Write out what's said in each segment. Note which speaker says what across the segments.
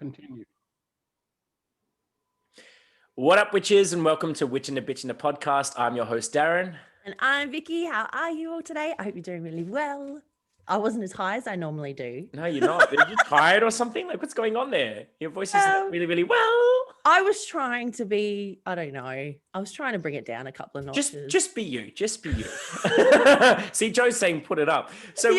Speaker 1: continue.
Speaker 2: What up, witches, and welcome to Witchin, Bitchin, the podcast. I'm your host, Darren.
Speaker 3: And I'm Vicky. How are you all today? I hope you're doing really well. I wasn't as high as I normally do.
Speaker 2: No, you're not. Are you tired or something? Like, what's going on there? Your voice is really, really well.
Speaker 3: I was trying to be, I don't know. I was trying to bring it down a couple of notches.
Speaker 2: Just be you. Just be you. See, Joe's saying put it up. So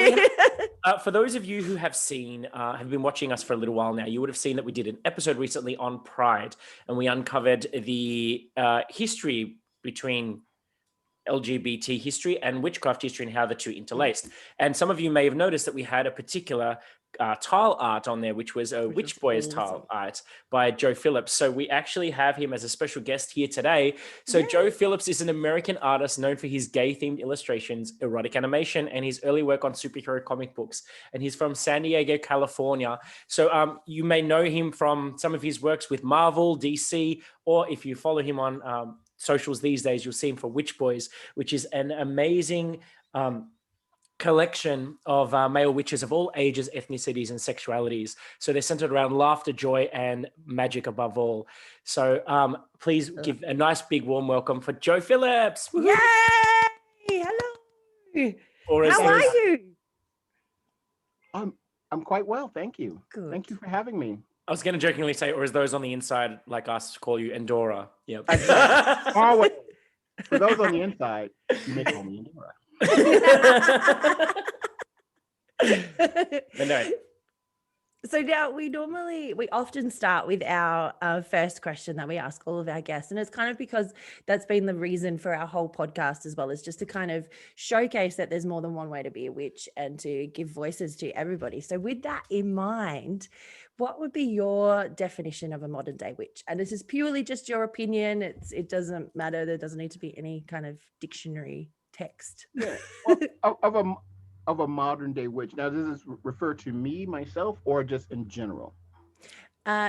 Speaker 2: for those of you who have been watching us for a little while now, you would have seen that we did an episode recently on Pride, and we uncovered the history between LGBT history and witchcraft history and how the two interlaced. And some of you may have noticed that we had a particular tile art on there, which was a Witch Boys tile art by Joe Phillips. So we actually have him as a special guest here today. So Joe Phillips is an American artist known for his gay-themed illustrations, erotic animation, and his early work on superhero comic books. And he's from San Diego, California. So you may know him from some of his works with Marvel, DC, or if you follow him on socials these days, you'll see him for Witch Boys, which is an amazing collection of male witches of all ages, ethnicities, and sexualities. So they're centered around laughter, joy, and magic above all. So please give a nice big warm welcome for Joe Phillips.
Speaker 3: Yay! Hello. How are you?
Speaker 1: I'm quite well, thank you.
Speaker 3: Good.
Speaker 1: Thank you for having me.
Speaker 2: I was going to jokingly say, or as those on the inside like us call you Endora. Yep.
Speaker 1: Always. For those on the inside, you may call me Endora.
Speaker 2: No.
Speaker 3: So now we often start with our first question that we ask all of our guests. And it's kind of because that's been the reason for our whole podcast as well, is just to kind of showcase that there's more than one way to be a witch and to give voices to everybody. So with that in mind, what would be your definition of a modern day witch? And this is purely just your opinion. It doesn't matter. There doesn't need to be any kind of dictionary text.
Speaker 1: Yeah. Well, of a modern day witch. Now, does this refer to me, myself, or just in general?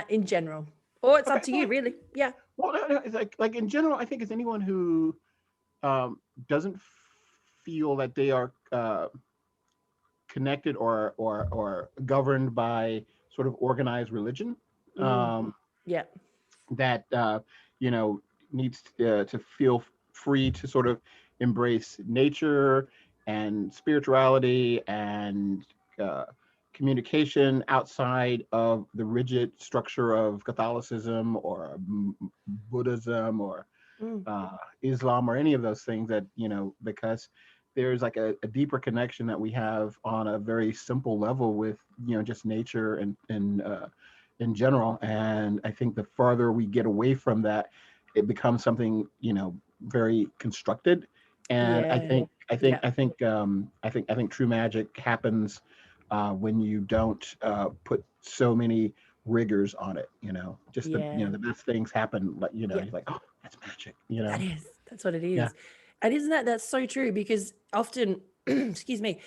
Speaker 3: In general. Or it's up to you, really. Yeah.
Speaker 1: Well, no, it's like in general, I think it's anyone who doesn't feel that they are connected or governed by sort of organized religion. That needs to feel free to sort of embrace nature and spirituality and communication outside of the rigid structure of Catholicism or Buddhism or Islam or any of those things, that because there's like a deeper connection that we have on a very simple level with just nature and in general. And I think the farther we get away from that, it becomes something very constructed. And I think true magic happens when you don't put so many rigors on it. The best things happen. You're like, oh, that's magic.
Speaker 3: That's what it is.
Speaker 1: Yeah.
Speaker 3: And isn't that's so true? Because often, excuse me,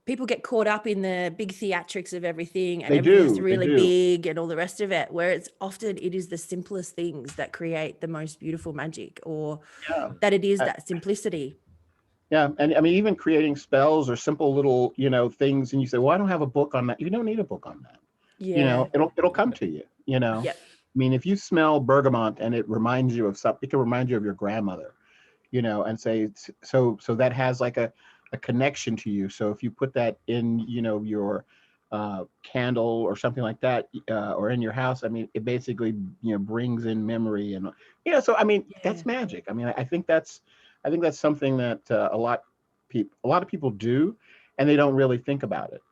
Speaker 3: people get caught up in the big theatrics of everything, and everything's really big and all the rest of it, where it is the simplest things that create the most beautiful magic, or that it is that simplicity.
Speaker 1: Yeah. And I mean, even creating spells or simple little, things, and you say, well, I don't have a book on that. You don't need a book on that.
Speaker 3: Yeah.
Speaker 1: It'll come to you, Yep. I mean, if you smell bergamot and it reminds you of something, it can remind you of your grandmother, and say, so that has like a connection to you. So if you put that in, your candle or something like that, or in your house, I mean, it basically, brings in memory and, so, I mean, that's magic. I mean, I think that's something that a lot of people do, and they don't really think about it.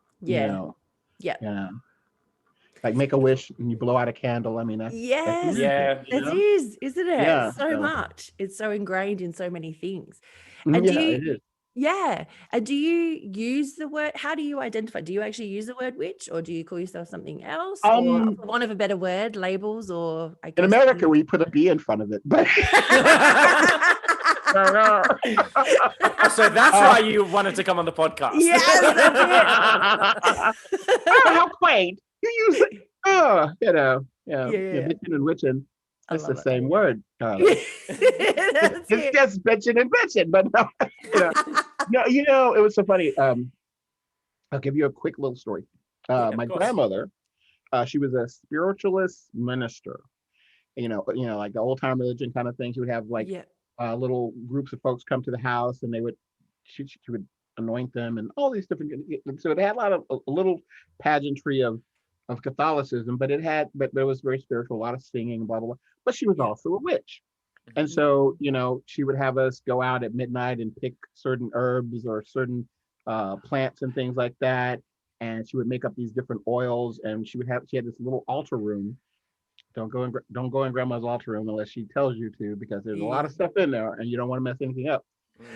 Speaker 1: Like make a wish and you blow out a candle. I mean,
Speaker 3: it is, isn't it?
Speaker 1: Yeah,
Speaker 3: much. It's so ingrained in so many things.
Speaker 1: And
Speaker 3: And
Speaker 1: it is.
Speaker 3: And do you use the word? How do you identify? Do you actually use the word witch, or do you call yourself something else? Or for want of a better word, labels, or I guess
Speaker 1: in America we put a B in front of it, but.
Speaker 2: So that's why you wanted to come on the podcast.
Speaker 3: Yes,
Speaker 1: Oh, how quaint! You use it. Bitchin and Witchin. It's the same word. It's just bitchin and bitchin, but it was so funny. I'll give you a quick little story. My grandmother She was a spiritualist minister. Like the old time religion kind of thing. She would have like
Speaker 3: Yeah.
Speaker 1: little groups of folks come to the house, and she would anoint them and all these different. So it had a little pageantry of Catholicism, but it was very spiritual, a lot of singing, blah blah blah. But she was
Speaker 3: Yeah.
Speaker 1: also a witch. And
Speaker 3: Yeah.
Speaker 1: so, she would have us go out at midnight and pick certain herbs or certain plants and things like that. And she would make up these different oils, and she had this little altar room. Don't go in grandma's altar room unless she tells you to, because there's a lot
Speaker 3: Yeah.
Speaker 1: of stuff in there and you don't want to mess anything up.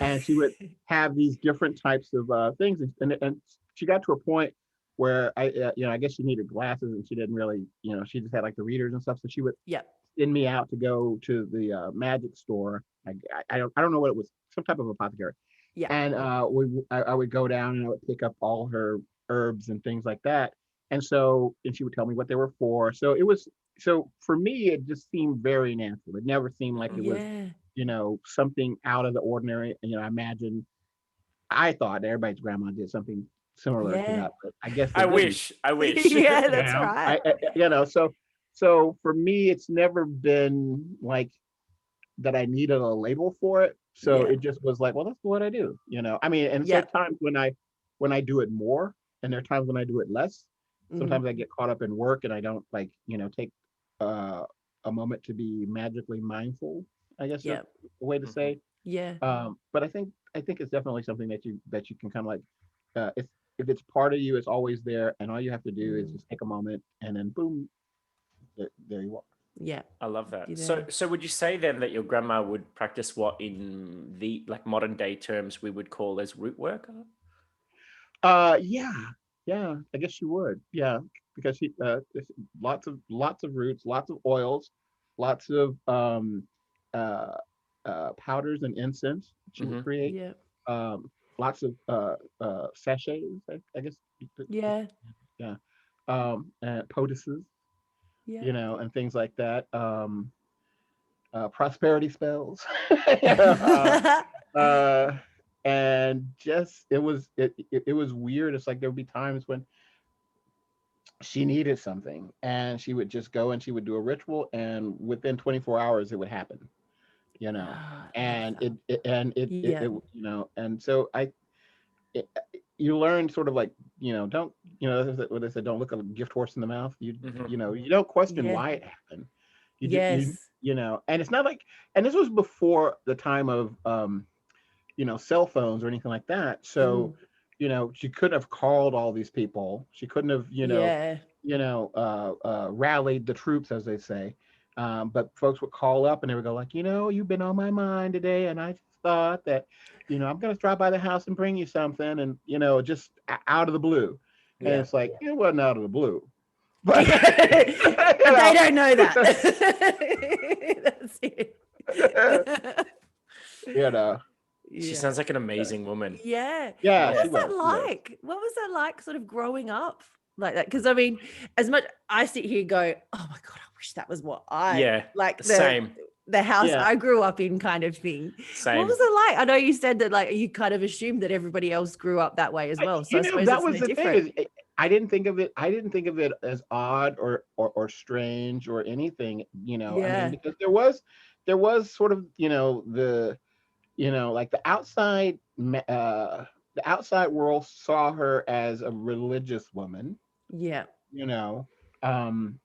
Speaker 1: And she would have these different types of things, and she got to a point where I guess she needed glasses, and she didn't really, she just had like the readers and stuff. So she would
Speaker 3: Yeah.
Speaker 1: send me out to go to the magic store. I don't know what it was, some type of apothecary.
Speaker 3: Yeah.
Speaker 1: And I would go down and I would pick up all her herbs and things like that. And she would tell me what they were for. So for me, it just seemed very natural. It never seemed like it was,
Speaker 3: Yeah.
Speaker 1: something out of the ordinary. I thought everybody's grandma did something similar to
Speaker 3: Yeah.
Speaker 1: that, but I guess they
Speaker 2: I
Speaker 1: didn't.
Speaker 2: wish. I wish.
Speaker 3: Yeah, that's right.
Speaker 1: So for me, it's never been like that I needed a label for it. So
Speaker 3: Yeah.
Speaker 1: it just was like, well, that's what I do. I mean, and there
Speaker 3: Yeah.
Speaker 1: are times when I do it more, and there are times when I do it less. Sometimes I get caught up in work and I don't take a moment to be magically mindful, I guess
Speaker 3: Yeah.
Speaker 1: that's the way to say.
Speaker 3: Yeah.
Speaker 1: But I think it's definitely something that you can kind of like, if it's part of you, it's always there, and all you have to do is just take a moment, and then boom, there you are.
Speaker 3: Yeah.
Speaker 2: I love that.
Speaker 3: You
Speaker 2: So,
Speaker 3: there.
Speaker 2: so would you say then that your grandma would practice what in the like modern day terms we would call as root work?
Speaker 1: Yeah, yeah. I guess she would. Yeah, because it's lots of roots, lots of oils, lots of uh, powders and incense she would
Speaker 2: Mhm.
Speaker 1: create.
Speaker 3: Yeah.
Speaker 1: Um, Lots of sachets. I guess.
Speaker 3: Yeah.
Speaker 1: Yeah. And poultices,
Speaker 3: Yeah.
Speaker 1: and things like that. Prosperity spells. You know, uh, and just it was weird. It's like there would be times when she needed something, and she would just go and she would do a ritual, and within 24 hours it would happen. You know,
Speaker 3: Ah, I love
Speaker 1: and
Speaker 3: that.
Speaker 1: it
Speaker 3: Yeah.
Speaker 1: and so it, you learn sort of like, don't, what they said, don't look a gift horse in the mouth.
Speaker 2: Mhm.
Speaker 1: You don't question
Speaker 3: Yeah.
Speaker 1: why it happened. You just
Speaker 3: Yes.
Speaker 1: and it's not like, and this was before the time of cell phones or anything like that. So,
Speaker 3: Mm.
Speaker 1: she couldn't have called all these people. She couldn't have,
Speaker 3: Yeah.
Speaker 1: rallied the troops, as they say. But folks would call up and they would go like, you've been on my mind today, and I thought that, I'm gonna drop by the house and bring you something, and just out of the blue. And
Speaker 3: Yeah.
Speaker 1: it's like, it wasn't out of the blue, but
Speaker 3: But they don't know that. That's it.
Speaker 1: you know,
Speaker 2: She
Speaker 3: Yeah.
Speaker 2: sounds like an amazing woman.
Speaker 3: Yeah.
Speaker 1: yeah,
Speaker 3: What
Speaker 1: she
Speaker 3: was that
Speaker 1: was, she was.
Speaker 3: like? What was that like sort of growing up like that? Because I mean, as much I sit here and go, oh my God, I wish that was what I
Speaker 2: Yeah,
Speaker 3: like
Speaker 2: same.
Speaker 3: the house
Speaker 1: Yeah.
Speaker 3: I grew up in kind of thing.
Speaker 2: Same.
Speaker 3: What was it like? I know you said that like you kind of assumed that everybody else grew up that way as well. So I suppose
Speaker 1: That
Speaker 3: it's
Speaker 1: was
Speaker 3: no
Speaker 1: the
Speaker 3: different.
Speaker 1: thing. I didn't think of it. I didn't think of it as odd or strange or anything. I mean,
Speaker 3: Yeah.
Speaker 1: because there was sort of, like the outside world saw her as a religious woman.
Speaker 3: Yeah.
Speaker 1: You know, um,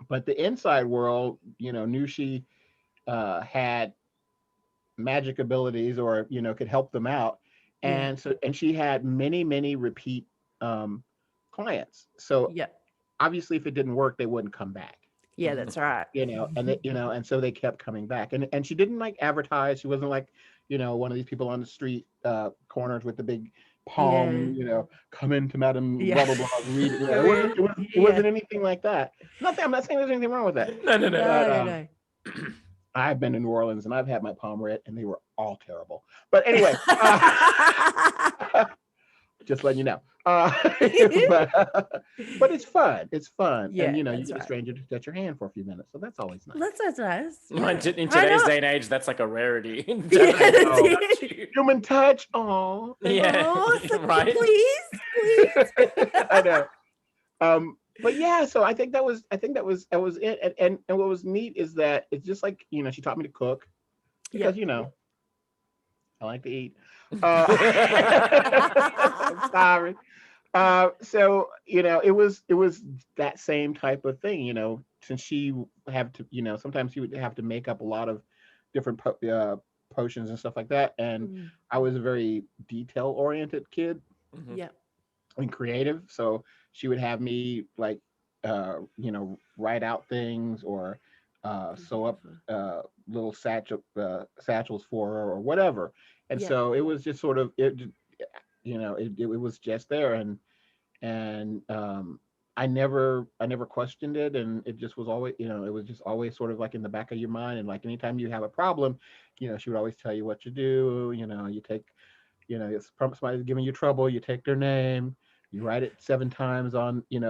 Speaker 1: but the inside world, knew she had magic abilities, or could help them out.
Speaker 3: Yeah.
Speaker 1: And she had many repeat um clients. So
Speaker 3: Yeah.
Speaker 1: obviously if it didn't work, they wouldn't come back.
Speaker 3: Yeah, that's right.
Speaker 1: And so they kept coming back, and she didn't like advertise. She wasn't like, one of these people on the street corners with the big palm,
Speaker 3: Yeah.
Speaker 1: come into Madam
Speaker 3: Yeah.
Speaker 1: blah blah blah, read. It wasn't anything like that. I'm not saying there's anything wrong with that.
Speaker 2: No.
Speaker 3: No, no.
Speaker 1: I've been to New Orleans and I've had my palm read, and they were all terrible. But anyway, just letting you know. But it's fun. It's fun,
Speaker 3: Yeah,
Speaker 1: and you
Speaker 3: that's
Speaker 1: get a
Speaker 3: right.
Speaker 1: stranger to touch your hand for a few minutes, so that's always nice.
Speaker 3: That's nice.
Speaker 2: Mind
Speaker 3: Yeah.
Speaker 2: in
Speaker 3: Why
Speaker 2: today's
Speaker 3: not?
Speaker 2: day and age, that's like a rarity.
Speaker 3: Yeah,
Speaker 2: Don't
Speaker 3: that's
Speaker 2: know.
Speaker 3: it.
Speaker 1: Human touch. Oh,
Speaker 2: Yeah,
Speaker 3: Oh, it's like,
Speaker 2: right.
Speaker 3: please.
Speaker 1: I know. But yeah, so that was it. And what was neat is that it's just like, she taught me to cook because,
Speaker 3: Yep.
Speaker 1: I like to eat. I'm sorry. So it was that same type of thing, since she have to, sometimes she would have to make up a lot of different potions and stuff like that, and
Speaker 3: Mm,
Speaker 1: I was a very detail oriented kid
Speaker 2: Mhm.
Speaker 3: yep.
Speaker 1: and creative, so she would have me like, write out things or sew up
Speaker 3: Beautiful.
Speaker 1: little satchels for her or whatever, and
Speaker 3: Yep.
Speaker 1: so it was just sort of it was just there, and I never questioned it, and it just was always, it was just always sort of like in the back of your mind, and like anytime you have a problem, she would always tell you what to do. You take, it's from somebody's giving you trouble, you take their name, you write it 7 times on, and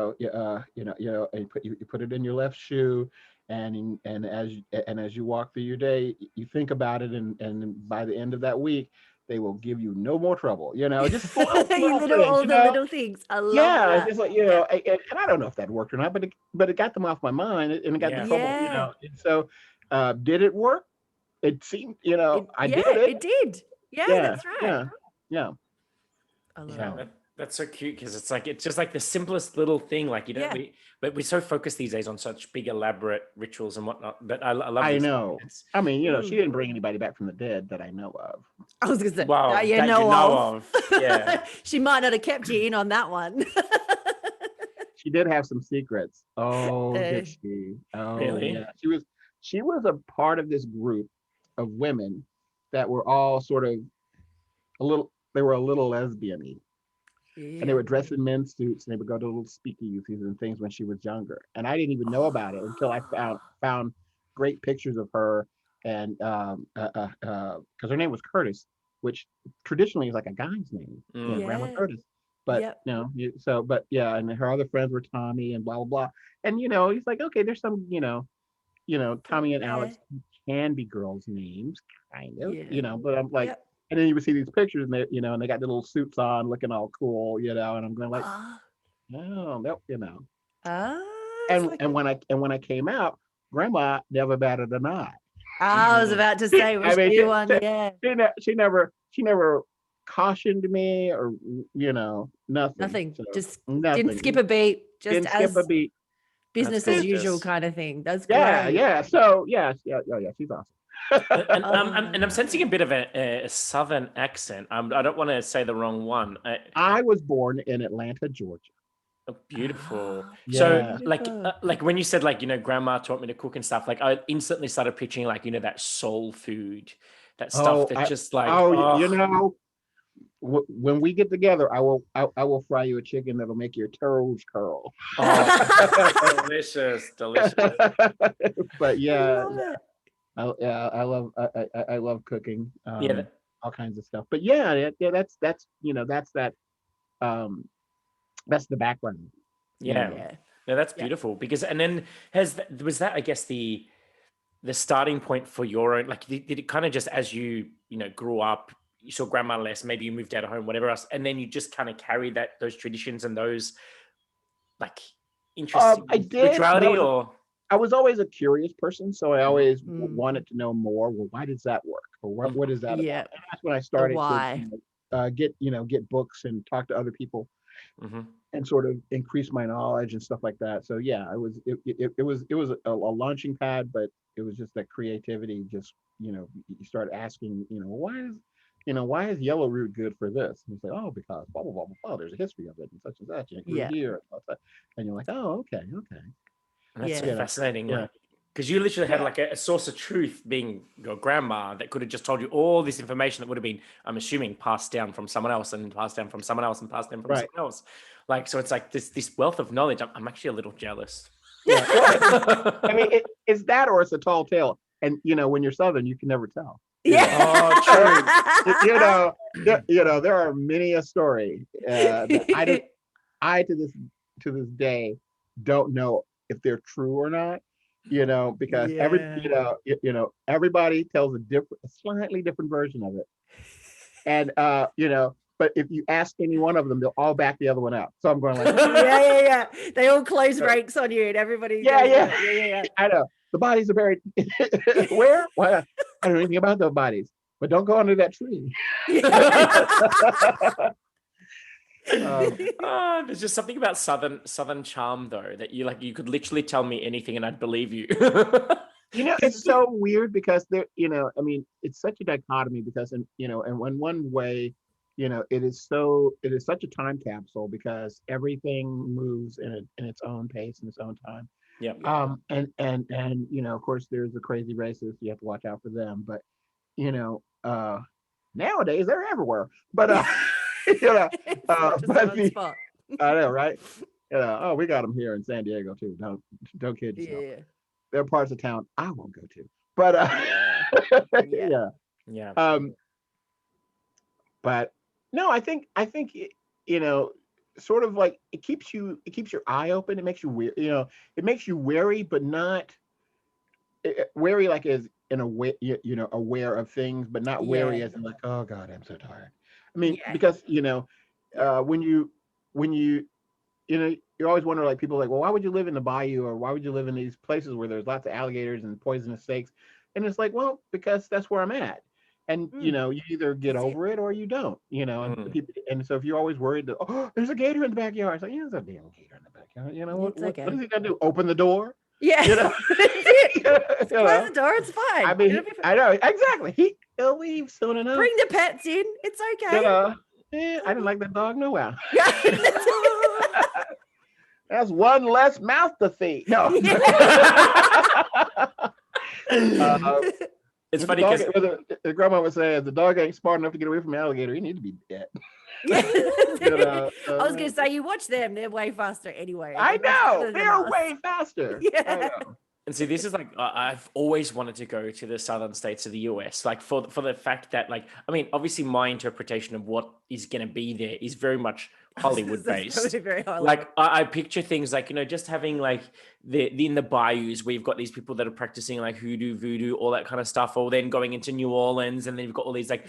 Speaker 1: you put it in your left shoe, and as you walk through your day, you think about it, and by the end of that week, they will give you no more trouble. Just
Speaker 3: You
Speaker 1: little
Speaker 3: little
Speaker 1: things.
Speaker 3: all the little things. I love
Speaker 1: Yeah, it's
Speaker 3: that.
Speaker 1: just like,
Speaker 3: Yeah.
Speaker 1: and I don't know if that worked or not, but it got them off my mind, and it got the
Speaker 2: Yeah.
Speaker 1: trouble,
Speaker 3: Yeah.
Speaker 1: and so, did it work? It seemed, I did
Speaker 3: Yeah,
Speaker 1: it.
Speaker 3: it did. Yeah,
Speaker 1: Yeah,
Speaker 3: that's right.
Speaker 1: yeah, yeah,
Speaker 3: I love
Speaker 2: Yeah,
Speaker 1: yeah.
Speaker 3: it.
Speaker 2: that's so cute because it's just like the simplest little thing. Like
Speaker 3: Yeah.
Speaker 2: but we're so focused these days on such big elaborate rituals and whatnot. But I love
Speaker 1: I
Speaker 2: these.
Speaker 1: know.
Speaker 2: It's
Speaker 1: I mean, she
Speaker 3: Mm.
Speaker 1: didn't bring anybody back from the dead that I know of.
Speaker 3: I was gonna say that
Speaker 2: wow
Speaker 3: you
Speaker 2: that you
Speaker 3: know
Speaker 2: know
Speaker 3: of.
Speaker 2: of. Yeah,
Speaker 3: She might not have kept you in on that one.
Speaker 1: She did have some secrets. Oh,
Speaker 3: Uh,
Speaker 1: did she? Oh,
Speaker 2: really.
Speaker 1: yeah. She was a part of this group of women that were all sort of they were a little lesbian-y. And they
Speaker 3: yeah.
Speaker 1: would dress in men's suits, and they would go to little speakeasies and things when she was younger. And I didn't even know about it until I found great pictures of her, and because her name was Curtis, which traditionally is like a guy's name,
Speaker 2: Mm.
Speaker 1: Grandma
Speaker 3: Yeah.
Speaker 1: Curtis. But
Speaker 3: Yep.
Speaker 1: but yeah, and her other friends were Tommy and blah blah blah. And he's like, okay, there's some, Tommy and
Speaker 3: Yeah.
Speaker 1: Alex can be girls' names, kind of,
Speaker 3: Yeah.
Speaker 1: but I'm like,
Speaker 3: Yep.
Speaker 1: and then you would see these pictures, and they got the little suits on, looking all cool, and I'm going like,
Speaker 3: Ah.
Speaker 1: no, no.
Speaker 3: Ah.
Speaker 1: And
Speaker 3: So
Speaker 1: and when I came out, Grandma never batted an eye.
Speaker 3: I was
Speaker 2: Mhm.
Speaker 3: about to say,
Speaker 1: I
Speaker 3: was
Speaker 1: mean,
Speaker 3: she one? Yeah.
Speaker 1: she never cautioned me, or nothing.
Speaker 3: Nothing.
Speaker 1: So
Speaker 3: Just didn't skip
Speaker 1: nothing.
Speaker 3: a beat. Just
Speaker 1: Didn't skip a
Speaker 3: as
Speaker 1: beat.
Speaker 2: That's
Speaker 3: business as usual
Speaker 2: gorgeous.
Speaker 3: kind of thing. That's
Speaker 1: Yeah,
Speaker 3: great.
Speaker 1: yeah. So yeah, yeah, oh yeah, she's awesome.
Speaker 3: Oh, I
Speaker 2: And I'm
Speaker 3: love
Speaker 2: sensing a
Speaker 3: it.
Speaker 2: bit of a southern accent. I don't want to say the wrong one.
Speaker 1: I was born in Atlanta, Georgia.
Speaker 2: Oh, beautiful.
Speaker 3: Oh,
Speaker 2: So,
Speaker 1: Yeah.
Speaker 3: beautiful.
Speaker 2: like when you said grandma taught me to cook and stuff, like I instantly started picturing that soul food, that stuff
Speaker 1: Oh,
Speaker 2: that just
Speaker 1: you
Speaker 2: oh,
Speaker 1: know, when we get together, I will fry you a chicken that'll make your toes curl.
Speaker 2: oh, delicious, delicious.
Speaker 1: But
Speaker 3: I
Speaker 1: yeah,
Speaker 3: love it.
Speaker 1: I love cooking,
Speaker 2: Yeah,
Speaker 1: all kinds of stuff. But yeah, yeah, um that's the background, you
Speaker 2: yeah.
Speaker 1: know.
Speaker 3: Yeah.
Speaker 2: No, that's
Speaker 3: Yeah.
Speaker 2: beautiful because and then was that I guess the starting point for your own like did it kind of just as you grew up you saw grandma less maybe you moved out of home whatever else and then you just kind of carried those traditions and those like interests
Speaker 1: I
Speaker 2: in
Speaker 1: did, but
Speaker 2: spirituality or
Speaker 1: I was always a curious person, so I
Speaker 2: Mhm,
Speaker 1: always
Speaker 3: Mm,
Speaker 1: wanted to know more. Well, why does that work, or what
Speaker 2: mhm,
Speaker 1: is that about?
Speaker 3: yeah.
Speaker 1: And that's when I
Speaker 3: The
Speaker 1: started to
Speaker 3: why.
Speaker 1: get books and talk to other people
Speaker 2: mhm.
Speaker 1: and sort of increase my knowledge and stuff like that. So yeah, it was a launching pad, but it was just that creativity. Just you start asking, why is yellow root good for this? And you say, oh, because blah blah blah blah blah. There's a history of it and such and such, and it grew
Speaker 3: Yeah.
Speaker 1: here, and you're like, oh, okay, okay,
Speaker 2: And that's so
Speaker 3: Yeah.
Speaker 2: fascinating
Speaker 1: yeah,
Speaker 2: like because you literally had
Speaker 1: yeah,
Speaker 2: like a source of truth being your grandma that could have just told you all this information that would have been I'm assuming passed down from someone else and passed down from someone else and passed down from
Speaker 1: right.
Speaker 2: someone else like so it's like this wealth of knowledge I'm actually a little jealous.
Speaker 1: Yeah. Well, I mean, it's that or it's a tall tale. And when you're Southern, you can never tell.
Speaker 2: Oh,
Speaker 1: Uh,
Speaker 2: true.
Speaker 1: there are many a story that I to this day don't know if they're true or not. Because
Speaker 3: Yeah.
Speaker 1: everybody tells a slightly different version of it. And but if you ask any one of them, they'll all back the other one up. So I'm going like,
Speaker 3: yeah. They all close ranks on you, and everybody.
Speaker 1: yeah,
Speaker 3: goes,
Speaker 1: yeah.
Speaker 3: yeah.
Speaker 1: I know the bodies are buried. Where? Well, I don't know anything about those bodies, but don't go under that tree.
Speaker 2: There's just something about southern charm though that you could literally tell me anything and I'd believe you.
Speaker 1: It's so weird because there, I mean, it's such a dichotomy because, and in one way, it is such a time capsule because everything moves in its own pace in its own time.
Speaker 2: Yeah.
Speaker 1: And of course, there's the crazy racists. You have to watch out for them, but nowadays they're everywhere. But
Speaker 3: It's not just
Speaker 1: but
Speaker 3: one spot.
Speaker 1: I know, right? Oh, we got them here in San Diego too. Don't kid yourself.
Speaker 3: Yeah.
Speaker 1: There are parts of town I won't go to, but
Speaker 3: Yeah.
Speaker 2: Yeah.
Speaker 1: But no, I think sort of like it keeps your eye open. It makes you weird. It makes you wary, but not wary like as in a way, aware of things, but not wary as in like, oh God, I'm so tired. I mean, because when you you always wonder, like, people are like, well, why would you live in the bayou, or why would you live in these places where there's lots of alligators and poisonous snakes? And it's like, well, because that's where I'm at. And you either get over it or you don't, and people, and so if you're always worried that, oh, there's a gator in the backyard, it's like, yeah, there's a damn gator in the backyard. What is he gonna do? Open the door?
Speaker 3: Yeah.
Speaker 1: Close
Speaker 3: the door, it's fine.
Speaker 1: I mean, I know exactly. He'll leave soon enough.
Speaker 3: Bring the pets in. It's okay.
Speaker 1: I didn't like that dog. No, wow. That's one less mouth to feed. No.
Speaker 2: It's funny because
Speaker 1: the grandma would say, if the dog ain't smart enough to get away from the alligator, he need to be dead.
Speaker 3: I was going to say, you watch them, they're way faster anyway.
Speaker 1: I know. They're way faster.
Speaker 3: Yeah.
Speaker 2: And see, this is like, I've always wanted to go to the southern states of the US, like for the fact that, like, I mean, obviously my interpretation of what is going to be there is very much Hollywood based. Like I picture things like, just having like in the bayous where you've got these people that are practicing like hoodoo, voodoo, all that kind of stuff, or then going into New Orleans, and then you've got all these like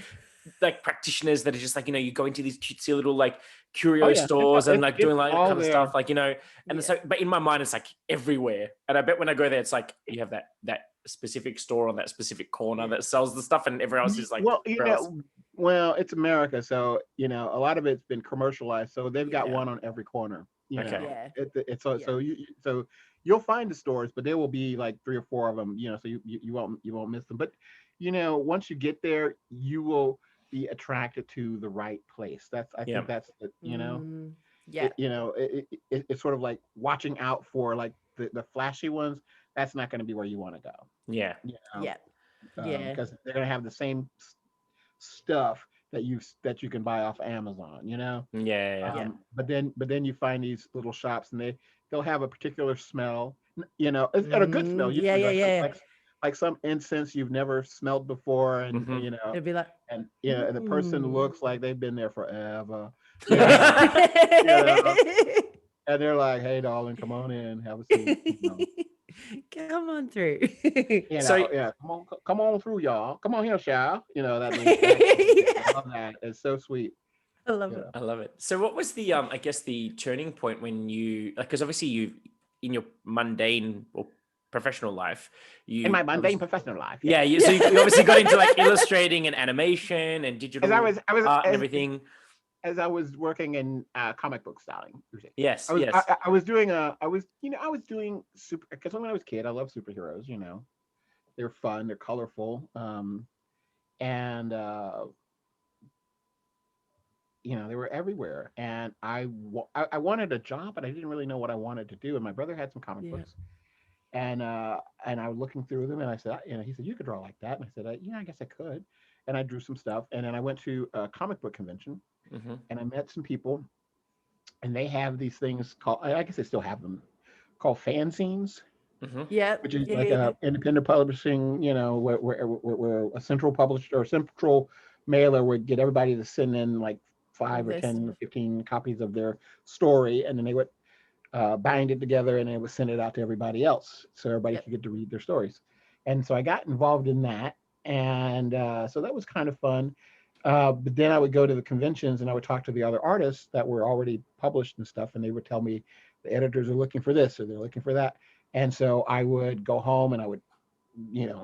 Speaker 2: practitioners that are just like, you go into these cutesy little like curio stores and like doing like that kind of stuff, like, and it's like, but in my mind it's like everywhere. And I bet when I go there, it's like you have that specific store on that specific corner that sells the stuff, and everyone else is like,
Speaker 1: well, it's America, so a lot of it's been commercialized, so they've got one on every corner. So you'll find the stores, but there will be like 3 or 4 of them, so you won't miss them. But once you get there, you will be attracted to the right place. I think that's it's sort of like watching out for like the flashy ones. That's not going to be where you want to go. Because they're going to have the same stuff that you can buy off Amazon, but then you find these little shops, and they'll have a particular smell, and a good smell. Like some incense you've never smelled before, and
Speaker 3: it'd be like,
Speaker 1: and and the person looks like they've been there forever. And they're like, hey darling, come on in, have a seat.
Speaker 3: Come on through.
Speaker 1: Come on through, y'all. Come on here, child. I love that. It's so sweet.
Speaker 3: I love it.
Speaker 2: I love it. So what was the I guess the turning point when you, because obviously you, in your mundane or professional life,
Speaker 1: in my mundane professional life,
Speaker 2: so you obviously got into like illustrating and animation and digital art and everything.
Speaker 1: As I was working in comic book styling.
Speaker 2: Yes,
Speaker 1: I was doing super, because when I was a kid, I loved superheroes. They're fun, they're colorful, and they were everywhere. And I wanted a job, but I didn't really know what I wanted to do. And my brother had some comic books, and I was looking through them, and I said, he said, you could draw like that, and I said, I guess I could. And I drew some stuff, and then I went to a comic book convention, and I met some people, and they have these things called, I guess they still have them, called fanzines. Which is like independent publishing, where a central publisher or central mailer would get everybody to send in like 5 or 10 or 15 copies of their story, and then they would bind it together, and they would send it out to everybody else, so everybody could get to read their stories. And so I got involved in that. And so that was kind of fun. But then I would go to the conventions and I would talk to the other artists that were already published and stuff, and they would tell me the editors are looking for this or they're looking for that. And so I would go home and I would,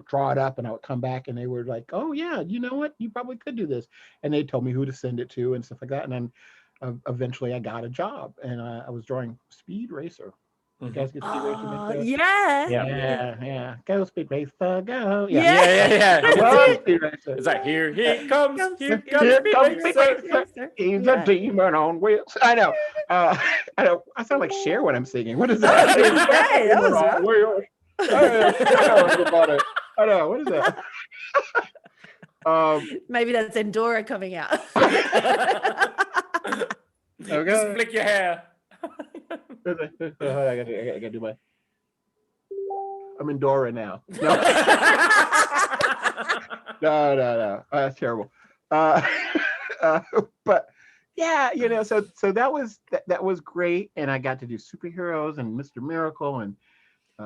Speaker 1: draw it up, and I would come back and they were like, "Oh yeah, you know what? You probably could do this." And they told me who to send it to and stuff like that. And then eventually I got a job, and I was drawing Speed Racer. You guys get Speed Racer?
Speaker 3: Oh, yeah.
Speaker 2: Yeah.
Speaker 1: Yeah. Go Speed Racer, go.
Speaker 2: Yeah,
Speaker 1: Yeah.
Speaker 2: yeah.
Speaker 1: I love Speed Racer.
Speaker 2: It's like, here he comes, here
Speaker 3: Speed
Speaker 2: comes Speed
Speaker 1: Racer.
Speaker 2: Racer.
Speaker 1: He's
Speaker 3: Yeah.
Speaker 1: a demon on wheels. I know. I know. I sound like Cher when I'm singing. What is that?
Speaker 3: Oh, okay, that was
Speaker 1: Demon on
Speaker 3: right.
Speaker 1: wheels. I know about it. I know. What is that?
Speaker 3: Maybe that's Endora coming out.
Speaker 2: Just
Speaker 1: Okay.
Speaker 2: flick your hair.
Speaker 1: I gotta do my. I'm in Dora now. No. That's terrible. But yeah, so that was great, and I got to do superheroes and Mr. Miracle and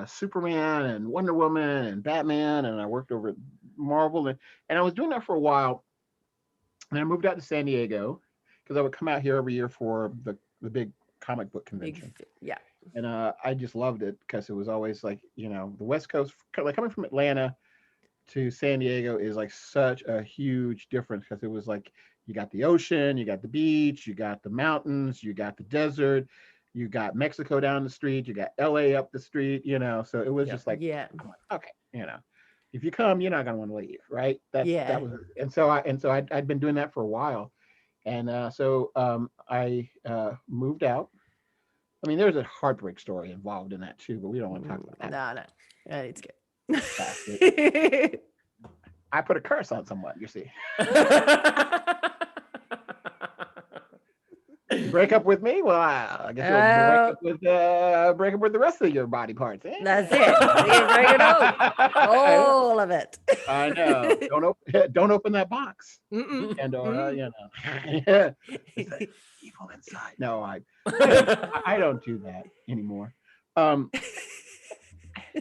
Speaker 1: Superman and Wonder Woman and Batman, and I worked over at Marvel, and I was doing that for a while, and I moved out to San Diego because I would come out here every year for the big comic book convention.
Speaker 3: Yeah.
Speaker 1: And I just loved it because it was always like, the West Coast, like coming from Atlanta to San Diego is like such a huge difference, because it was like you got the ocean, you got the beach, you got the mountains, you got the desert, you got Mexico down the street, you got LA up the street, so it was just like,
Speaker 3: Yeah.
Speaker 1: I'm like, okay, if you come, you're not gonna want to leave, right? That was, I'd been doing that for a while, and so I moved out. I mean, there's a heartbreak story involved in that too, but we don't want to talk about that.
Speaker 3: No, it's good.
Speaker 1: I put a curse on someone, you see. You break up with me? Well, I guess you'll break up with the rest of your body parts. Eh?
Speaker 3: That's it. You break it all of it.
Speaker 1: I know. Don't open that box.
Speaker 3: Mm-mm.
Speaker 1: And it's like evil inside. No, I don't do that anymore.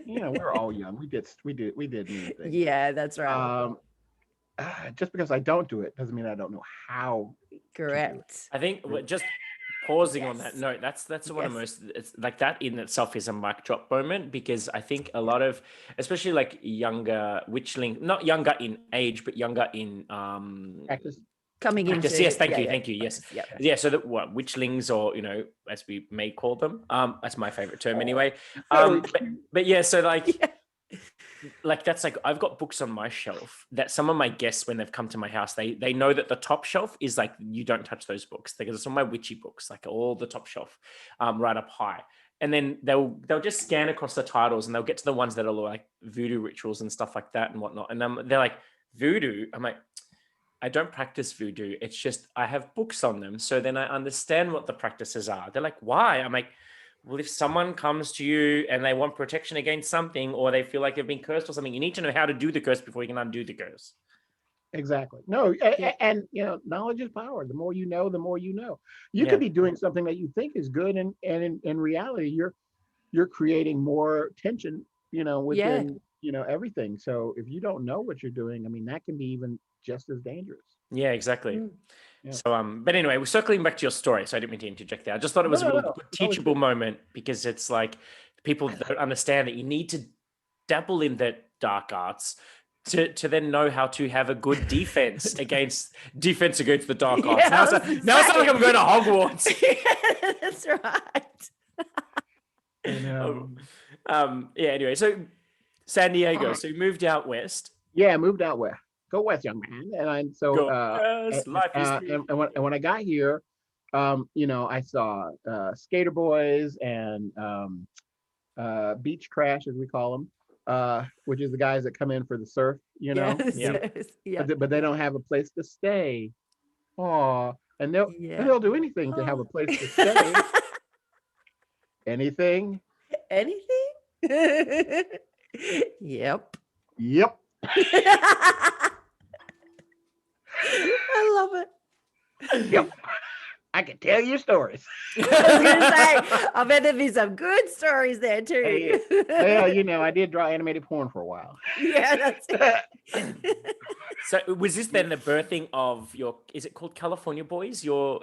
Speaker 1: We're all young. We did new things.
Speaker 3: Yeah, that's right.
Speaker 1: Just because I don't do it doesn't mean I don't know how.
Speaker 3: Correct.
Speaker 2: I think just pausing on that note, that's one of the
Speaker 3: Yes.
Speaker 2: most, it's like that in itself is a mic drop moment, because I think a lot of, especially like younger witchling, not younger in age, but younger in
Speaker 1: Practice.
Speaker 3: Coming into
Speaker 2: practice. Yes, thank
Speaker 3: yeah,
Speaker 2: you,
Speaker 3: yeah.
Speaker 2: thank you. Yes,
Speaker 3: Yep.
Speaker 2: yeah. So that witchlings, or as we may call them, that's my favorite term anyway. But yeah, so like that's like, I've got books on my shelf that some of my guests, when they've come to my house, they know that the top shelf is like, you don't touch those books, because it's all my witchy books, like all the top shelf, right up high. And then they'll just scan across the titles, and they'll get to the ones that are like voodoo rituals and stuff like that and whatnot. And they're like, voodoo? I'm like, I don't practice voodoo. It's just I have books on them. So then I understand what the practices are. They're like, why? I'm like, well, if someone comes to you and they want protection against something, or they feel like they've been cursed or something, you need to know how to do the curse before you can undo the curse.
Speaker 1: Exactly. No, and knowledge is power. The more you know, the more you know. You could be doing something that you think is good, and in reality, you're creating more tension, within everything. So if you don't know what you're doing, I mean, that can be even just as dangerous.
Speaker 2: Yeah, exactly.
Speaker 1: Yeah.
Speaker 2: So, but anyway, we're circling back to your story. So I didn't mean to interject there. I just thought it was a really good teachable moment, because it's like people don't understand that you need to dabble in the dark arts to then know how to have a good defense against the dark arts. Now it's like I'm going to Hogwarts.
Speaker 3: That's right.
Speaker 2: Anyway, so San Diego. So you moved out west.
Speaker 1: Yeah, I moved out west. Go west, young man. And
Speaker 2: Go west. Life is
Speaker 1: and when I got here, I saw skater boys and beach crash, as we call them, which is the guys that come in for the surf, but they don't have a place to stay. Oh, and they'll do anything to have a place to stay. Anything.
Speaker 3: Yep. I love it.
Speaker 1: Yep. I can tell you stories.
Speaker 3: I was gonna say, I bet there'd be some good stories there too.
Speaker 1: Well, I did draw animated porn for a while.
Speaker 3: Yeah, that's it.
Speaker 2: So was this then the birthing of your? Is it called California Boys? Your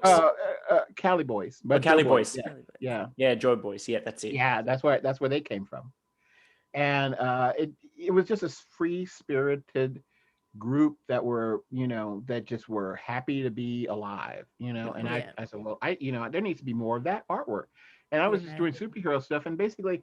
Speaker 1: Cali Boys, but
Speaker 2: Cali
Speaker 1: Joe
Speaker 2: Boys.
Speaker 1: Yeah,
Speaker 2: Joy Boys. Yeah, that's it.
Speaker 1: yeah. That's where they came from, and it was just a free spirited group that were that just were happy to be alive, and
Speaker 3: Yeah.
Speaker 1: I said, well, there needs to be more of that artwork, and I was just
Speaker 3: Yeah.
Speaker 1: doing superhero stuff, and basically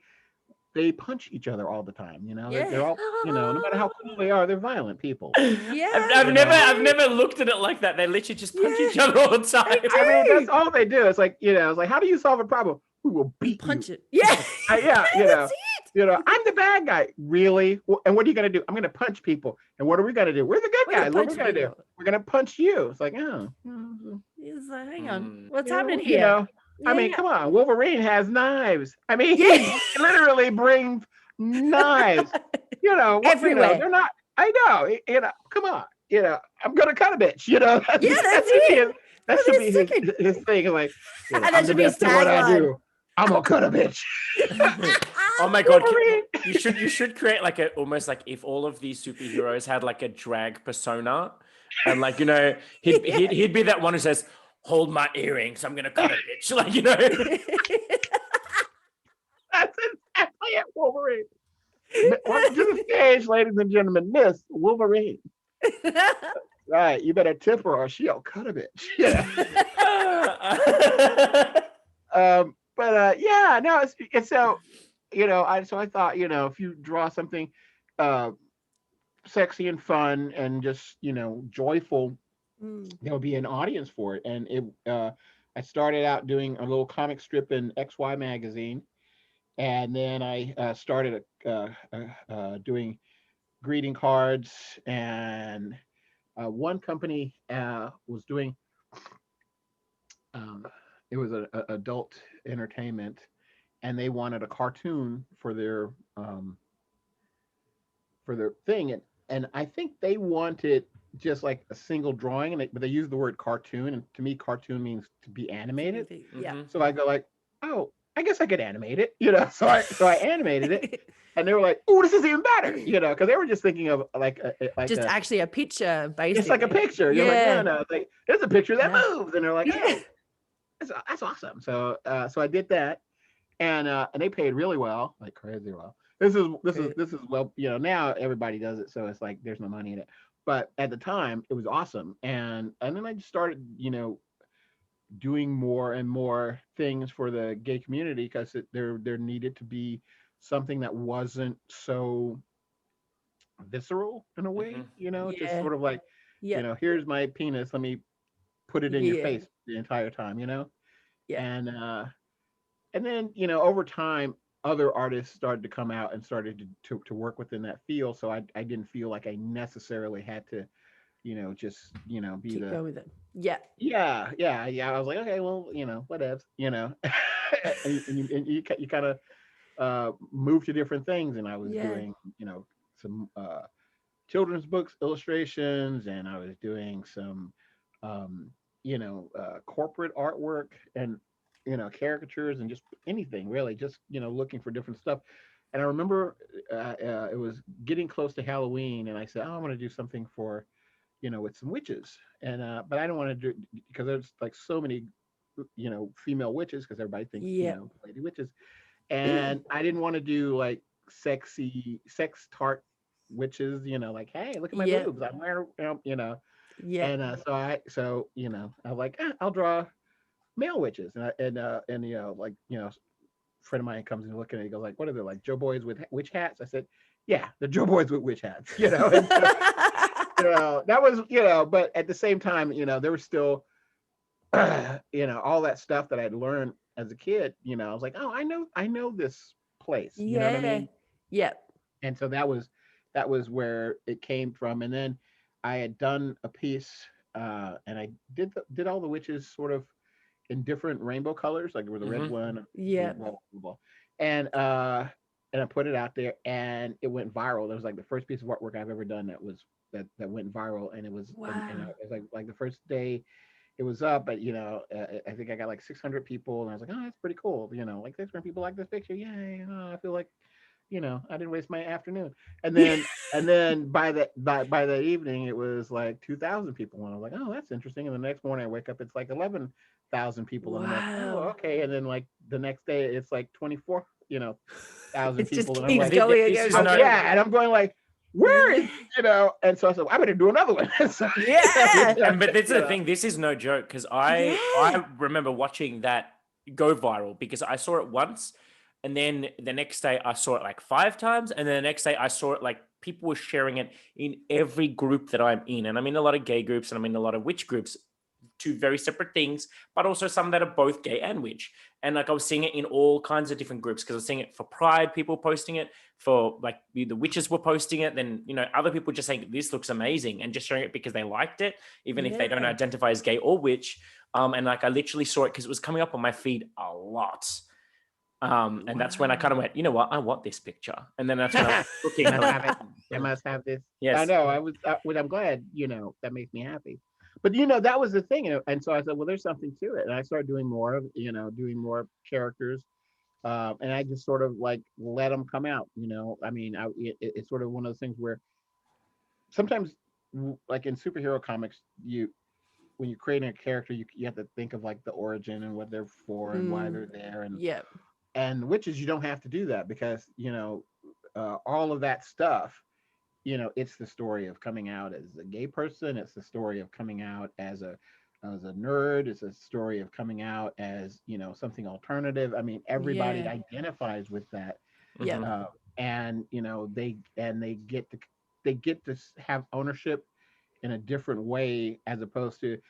Speaker 1: they punch each other all the time.
Speaker 3: Yeah.
Speaker 1: They're all, no matter how cool they are, they're violent people.
Speaker 3: Yeah.
Speaker 2: I've never looked at it like that. They literally just punch each other all the time.
Speaker 1: I mean, that's all they do. It's like, it's like, how do you solve a problem? We will beat
Speaker 3: Punch
Speaker 1: you.
Speaker 3: it. Yeah.
Speaker 1: Yeah,
Speaker 3: That's it.
Speaker 1: I'm the bad guy. Really? And what are you gonna do? I'm gonna punch people. And what are we gonna do? We're the good guys. What are we gonna do? We're gonna punch you. It's like, oh.
Speaker 3: He's like, hang on, what's
Speaker 1: Yeah,
Speaker 3: happening here?
Speaker 1: I mean, come on. Wolverine has knives. I mean,
Speaker 3: Yeah.
Speaker 1: he literally brings knives.
Speaker 3: Everywhere.
Speaker 1: They're not. I know. Come on. I'm gonna cut a bitch.
Speaker 3: That's it.
Speaker 1: That
Speaker 3: For
Speaker 1: should
Speaker 3: this
Speaker 1: be
Speaker 3: second.
Speaker 1: his thing. Like,
Speaker 3: And
Speaker 1: I'm
Speaker 3: that
Speaker 1: the
Speaker 3: should be his
Speaker 1: best at what I
Speaker 3: tagline.
Speaker 1: do. I'm gonna cut a bitch.
Speaker 2: Oh my god!
Speaker 1: Wolverine.
Speaker 2: You should create like almost like if all of these superheroes had like a drag persona, and like he'd be that one who says, "Hold my earrings, I'm gonna cut a bitch," like
Speaker 1: That's exactly it, Wolverine. Welcome to the stage, ladies and gentlemen. Miss Wolverine. Right, you better tip her or she'll cut a bitch. Yeah. But yeah, no, it's so I thought if you draw something sexy and fun and just joyful, there'll be an audience for it. And I started out doing a little comic strip in XY magazine, and then I started doing greeting cards, and one company was doing it was a adult entertainment, and they wanted a cartoon for their thing, and I think they wanted just like a single drawing, but they used the word cartoon, and to me cartoon means to be animated.
Speaker 3: Yeah.
Speaker 1: So I go like, oh, I guess I could animate it, so I animated it. And they were like, "Oh, this is even better," because they were just thinking of like
Speaker 3: Just actually a picture, basically.
Speaker 1: it's like a picture. You're like, no, it's like there's a picture that moves, and they're like, oh, that's awesome. So I did that, and they paid really well, like crazy well. This is well, now everybody does it, so it's like there's no money in it. But at the time, it was awesome, and then I just started, doing more and more things for the gay community, because there needed to be something that wasn't so visceral in a way, just sort of like, here's my penis, let me put it in your face the entire time, and then over time other artists started to come out and started to work within that field, so I didn't feel like I necessarily had to just be
Speaker 3: Keep
Speaker 1: the
Speaker 3: going with it. Yeah.
Speaker 1: I was like, okay, well, whatever, and you kind of move to different things, and I was doing some children's books illustrations, and I was doing some corporate artwork, and caricatures, and just anything really, just looking for different stuff. And I remember it was getting close to Halloween, and I said, oh, I want to do something for with some witches, and but I don't want to do, because there's like so many female witches, because everybody thinks lady witches, and I didn't want to do like sexy sex tart witches, like, hey, look at my boobs, I'm wearing, and I was like, I'll draw male witches, and like, a friend of mine comes and looking at it, he goes like, what are they, like Joe Boys with witch hats? I said, yeah, the Joe Boys with witch hats, and so, that was, but at the same time, there was still all that stuff that I'd learned as a kid, I was like, oh, I know this place, you know what I mean?
Speaker 3: Yep.
Speaker 1: And so that was where it came from. And then I had done a piece, and I did all the witches sort of in different rainbow colors, like there was a red one, and I put it out there, and it went viral. That was like the first piece of artwork I've ever done that went viral, and it was, and it was like the first day it was up, but I think I got like 600 people, and I was like, oh, that's pretty cool. Like 600 people like this picture. Yay! I feel like I didn't waste my afternoon. And
Speaker 3: Yeah.
Speaker 1: then by that evening, it was like 2,000 people, and I was like, oh, that's interesting. And the next morning, I wake up, it's like 11,000 people, and I'm like, oh,
Speaker 3: Wow.
Speaker 1: okay. And then like the next day, it's like 24, thousand
Speaker 3: It just
Speaker 1: people, and I'm
Speaker 3: keeps
Speaker 1: like,
Speaker 3: going and
Speaker 2: This
Speaker 3: goes
Speaker 2: is
Speaker 3: and
Speaker 2: no.
Speaker 3: goes.
Speaker 1: yeah, and I'm going like, where is, and so I said, I better do another one. So,
Speaker 3: Yeah.
Speaker 2: But that's the thing. This is no joke because I
Speaker 3: Yeah.
Speaker 2: remember watching that go viral because I saw it once, and then the next day I saw it like 5 times, and then the next day I saw it like people were sharing it in every group that I'm in, and I'm in a lot of gay groups and I'm in a lot of witch groups. Two very separate things, but also some that are both gay and witch. And like I was seeing it in all kinds of different groups because I was seeing it for Pride, people posting it, for like the witches were posting it, then other people just saying this looks amazing and just showing it because they liked it, even if they don't
Speaker 3: Yeah.
Speaker 2: identify as gay or witch. And like I literally saw it because it was coming up on my feed a lot. And that's when I kind of
Speaker 3: Wow.
Speaker 2: went, you know what, I want this picture. And then that's when I was
Speaker 1: I
Speaker 2: looking and
Speaker 1: must
Speaker 2: I
Speaker 1: have it. I
Speaker 2: was,
Speaker 1: must have this. I
Speaker 2: yes.
Speaker 1: know. I'm glad. That makes me happy. But that was the thing. And so I said, well, there's something to it. And I started doing more of, doing more characters. And I just sort of like let them come out. I mean, it's sort of one of those things where sometimes, like in superhero comics, when you're creating a character, you have to think of like the origin and what they're for and why
Speaker 3: Mm.
Speaker 1: they're there,
Speaker 3: Yep.
Speaker 1: and witches, you don't have to do that because all of that stuff, it's the story of coming out as a gay person. It's the story of coming out as a nerd. It's a story of coming out as something alternative. I mean, everybody
Speaker 3: Yeah.
Speaker 1: identifies with that,
Speaker 3: Yep.
Speaker 2: Mhm.
Speaker 1: uh, and they get to have ownership in a different way as opposed to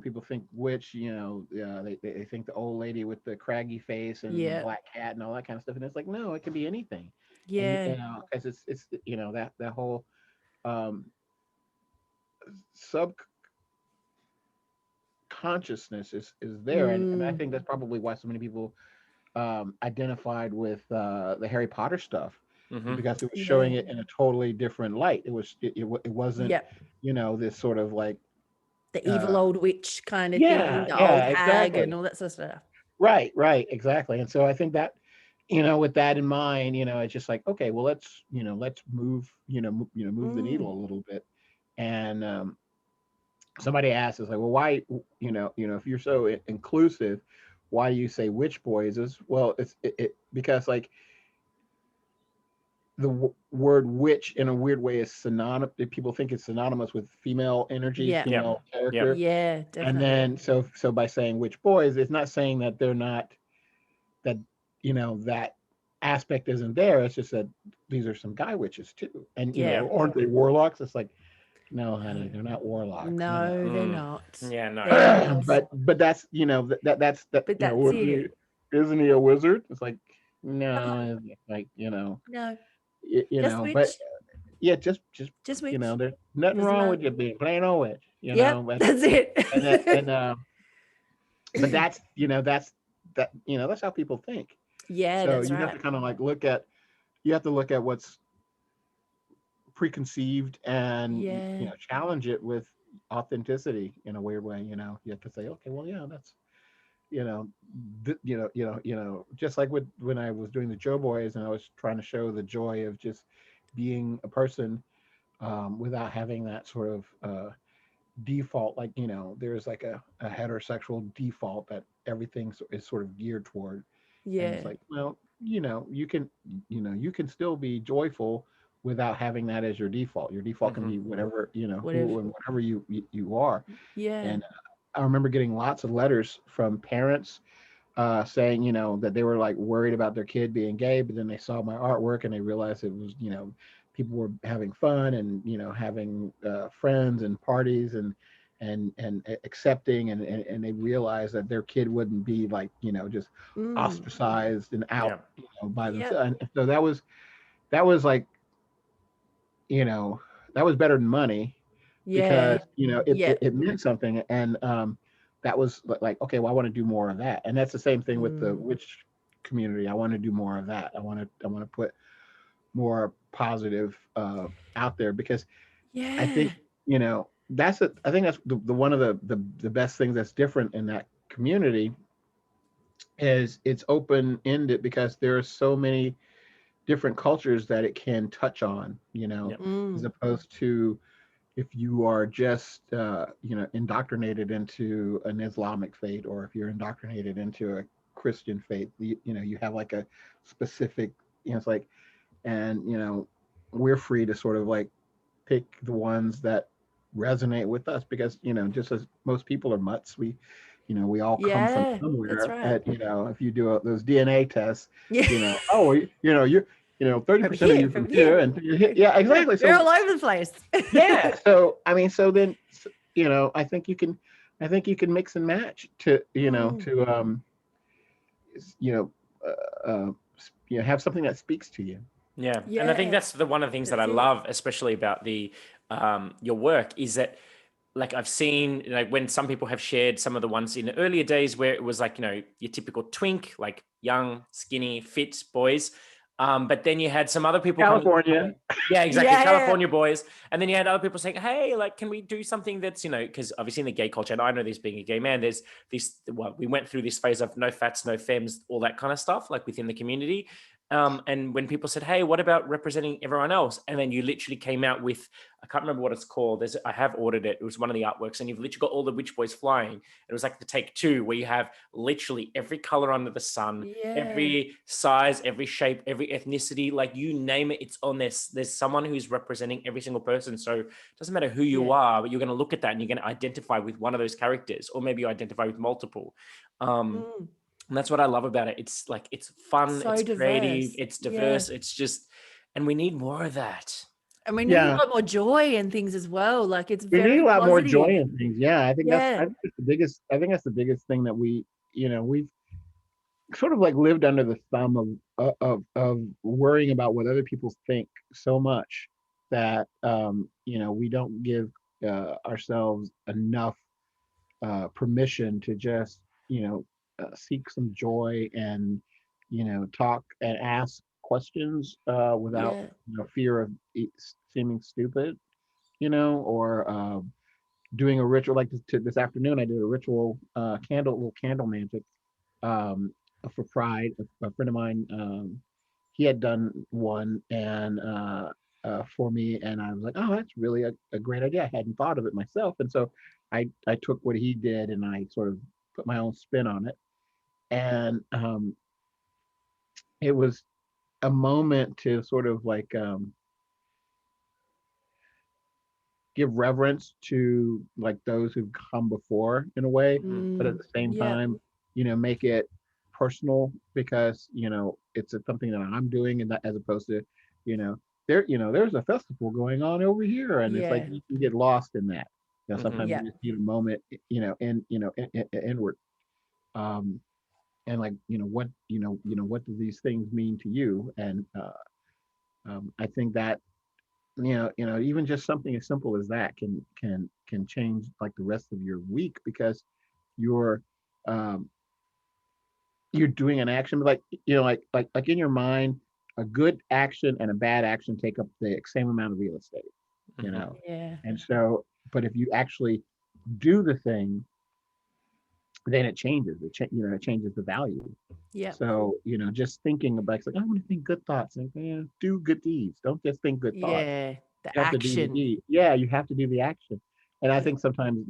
Speaker 1: people think witch, they think the old lady with the craggy face and the
Speaker 3: Yep.
Speaker 1: black hat and all that kind of stuff, and it's like, no, it can be anything. And
Speaker 3: Yeah.
Speaker 1: because it's that whole um subconsciousness is there, and I
Speaker 3: Mm.
Speaker 1: think that's probably why so many people identified with the Harry Potter stuff, is
Speaker 2: Mhm.
Speaker 1: because it was showing
Speaker 3: Yeah.
Speaker 1: it in a totally different light. It wasn't
Speaker 3: Yep.
Speaker 1: this sort of like
Speaker 3: The evil
Speaker 1: uh
Speaker 3: old witch kind of thing,
Speaker 1: yeah,
Speaker 3: the old
Speaker 1: yeah,
Speaker 3: hag and
Speaker 1: exactly.
Speaker 3: all that sort of stuff.
Speaker 1: Right, exactly. And so I think that, with that in mind, it's just like, okay, well, let's move, move the
Speaker 3: Mm.
Speaker 1: needle a little bit. And somebody asked, is like, well, why, if you're so inclusive, why do you say witch boys? Is well, because like the word witch in a weird way is synonymous. People think it's synonymous with female energy,
Speaker 3: Yeah.
Speaker 2: Yep.
Speaker 1: female
Speaker 2: Yep.
Speaker 1: character.
Speaker 3: Yeah,
Speaker 1: And
Speaker 3: definitely.
Speaker 1: then so by saying witch boys, it's not saying that they're not, that that aspect isn't there. It's just that these are some guy witches too, and
Speaker 3: Yeah.
Speaker 2: Yep.
Speaker 1: aren't they warlocks? It's like, no, honey,
Speaker 3: No.
Speaker 1: they're not warlocks.
Speaker 3: No, they're
Speaker 2: Mm.
Speaker 3: not.
Speaker 2: Yeah, no.
Speaker 3: They're boys.
Speaker 1: But that's that's that
Speaker 3: But that's it.
Speaker 1: isn't he a wizard? It's like, no, it's like
Speaker 3: No. Just
Speaker 1: but
Speaker 3: witch.
Speaker 1: yeah, just
Speaker 3: Just witch.
Speaker 1: there's nothing
Speaker 3: Doesn't
Speaker 1: wrong
Speaker 3: matter.
Speaker 1: with you being plain old witch,
Speaker 3: Yep, that's
Speaker 1: and that,
Speaker 3: it.
Speaker 1: and but that's that's how people think.
Speaker 3: Yeah,
Speaker 1: So
Speaker 3: that's
Speaker 1: you have
Speaker 3: right.
Speaker 1: to kind of like look at what's preconceived and
Speaker 3: Yeah.
Speaker 1: challenge it with authenticity in a weird way. You have to say, okay, well, yeah, that's you know just like when I was doing the Joe Boys and I was trying to show the joy of just being a person, without having that sort of default, like there's like a heterosexual default that everything is sort of geared toward. And it's
Speaker 3: Yeah.
Speaker 1: like, well, you can still be joyful without having that as your default. Your default can
Speaker 2: Mhm.
Speaker 1: be whatever,
Speaker 3: Whatever.
Speaker 1: who and whatever you are.
Speaker 3: Yeah.
Speaker 1: And I remember getting lots of letters from parents, saying, that they were like worried about their kid being gay, but then they saw my artwork and they realized it was, people were having fun and, having friends and parties and accepting, and they realized that their kid wouldn't be like, just
Speaker 3: Mm.
Speaker 1: ostracized and out,
Speaker 2: Yeah.
Speaker 1: by
Speaker 3: Yep.
Speaker 1: themselves. And so that was like, you know, that was better than money,
Speaker 3: Yeah.
Speaker 1: because it,
Speaker 3: Yep.
Speaker 1: it meant something. And that was like, okay, well, I want to do more of that. And that's the same thing with the
Speaker 3: Mm.
Speaker 1: witch community. I want to do more of that. I want to put more positive out there, because I think
Speaker 3: Yeah.
Speaker 1: I think that's the one of the best things that's different in that community is it's open ended because there are so many different cultures that it can touch on,
Speaker 2: Yep.
Speaker 1: as
Speaker 3: Mm.
Speaker 1: opposed to if you are just indoctrinated into an Islamic faith, or if you're indoctrinated into a Christian faith, you have like a specific, it's like, and we're free to sort of like pick the ones that resonate with us because just as most people are mutts, we all come from
Speaker 3: Yeah, that's
Speaker 1: somewhere.
Speaker 3: right.
Speaker 1: At if you do those DNA tests,
Speaker 3: Yeah.
Speaker 1: oh, you're 30% of you from
Speaker 3: From
Speaker 1: here,
Speaker 3: here.
Speaker 1: and yeah, exactly.
Speaker 3: We're
Speaker 1: So
Speaker 3: all over the place.
Speaker 1: yeah, so I mean, so then I think you can mix and match to
Speaker 3: Mm.
Speaker 1: you know have something that speaks to you.
Speaker 2: Yeah, and I think
Speaker 3: Yeah,
Speaker 2: that's the one of the things that I
Speaker 3: that's it.
Speaker 2: love, especially about the your work, is that like I've seen like when some people have shared some of the ones in the earlier days where it was like your typical twink, like young, skinny, fit boys, but then you had some other people coming.
Speaker 1: California.
Speaker 2: Yeah, exactly.
Speaker 3: Yeah.
Speaker 2: California boys. And then you had other people saying, hey, like, can we do something that's, because obviously in the gay culture, and I know this being a gay man, there's this, well, we went through this phase of no fats, no femmes, all that kind of stuff, like within the community. And when people said, hey, what about representing everyone else? And then you literally came out with, I can't remember what it's called. I have ordered it. It was one of the artworks, and you've literally got all the witch boys flying. It was like the take two, where you have literally every color under the sun,
Speaker 3: Yeah.
Speaker 2: every size, every shape, every ethnicity, like you name it, it's on this. There's someone who's representing every single person. So it doesn't matter who you
Speaker 3: Yeah.
Speaker 2: are, but you're going to look at that and you're going to identify with one of those characters, or maybe you identify with multiple.
Speaker 3: Mm.
Speaker 2: And that's what I love about it. It's like, it's fun,
Speaker 3: So
Speaker 2: it's creative,
Speaker 3: diverse.
Speaker 2: it's
Speaker 3: Yeah.
Speaker 2: diverse. It's just, and we need more of that.
Speaker 3: And we need a
Speaker 1: Yeah,
Speaker 3: lot more joy and things as well. Like it's
Speaker 1: we need
Speaker 3: very
Speaker 1: a lot more joy
Speaker 3: positive.
Speaker 1: in things. Yeah,
Speaker 3: Yeah.
Speaker 1: I think that's the biggest. I think that's the biggest thing that we've sort of like lived under the thumb of worrying about what other people think so much that we don't give ourselves enough permission to just seek some joy and talk and ask questions without
Speaker 3: Yeah.
Speaker 1: fear of seeming stupid, or doing a ritual like this afternoon. I did a ritual little candle magic um, for Pride. A friend of mine, he had done one and for me, and I was like, oh, that's really a great idea. I hadn't thought of it myself, and so I took what he did and I sort of put my own spin on it, and it was a moment to sort of like give reverence to like those who've come before in a way, but at
Speaker 3: Mm.
Speaker 1: the same
Speaker 3: Yeah.
Speaker 1: time, make it personal because it's something that I'm doing, and that as opposed to, you know, there's a festival going on over here, and it's like
Speaker 3: Yeah.
Speaker 1: you can get lost in that.
Speaker 2: Mhm.
Speaker 1: Sometimes
Speaker 3: Yeah.
Speaker 1: you just need a moment, inward, um, and like what do these things mean to you? And I think that even just something as simple as that can change like the rest of your week because you're um you're doing an action, but like like in your mind, a good action and a bad action take up the same amount of real estate, you
Speaker 2: Mhm.
Speaker 1: know.
Speaker 3: Yeah.
Speaker 1: And so, but if you actually do the thing, then it changes. It changes the value.
Speaker 3: Yeah.
Speaker 1: So just thinking about it's like I want to think good thoughts, and do good deeds. Don't just think good thoughts.
Speaker 3: Yeah. The
Speaker 1: You have to do the
Speaker 3: action.
Speaker 1: deed. Yeah, you have to do the action. And
Speaker 3: Yeah.
Speaker 1: I think sometimes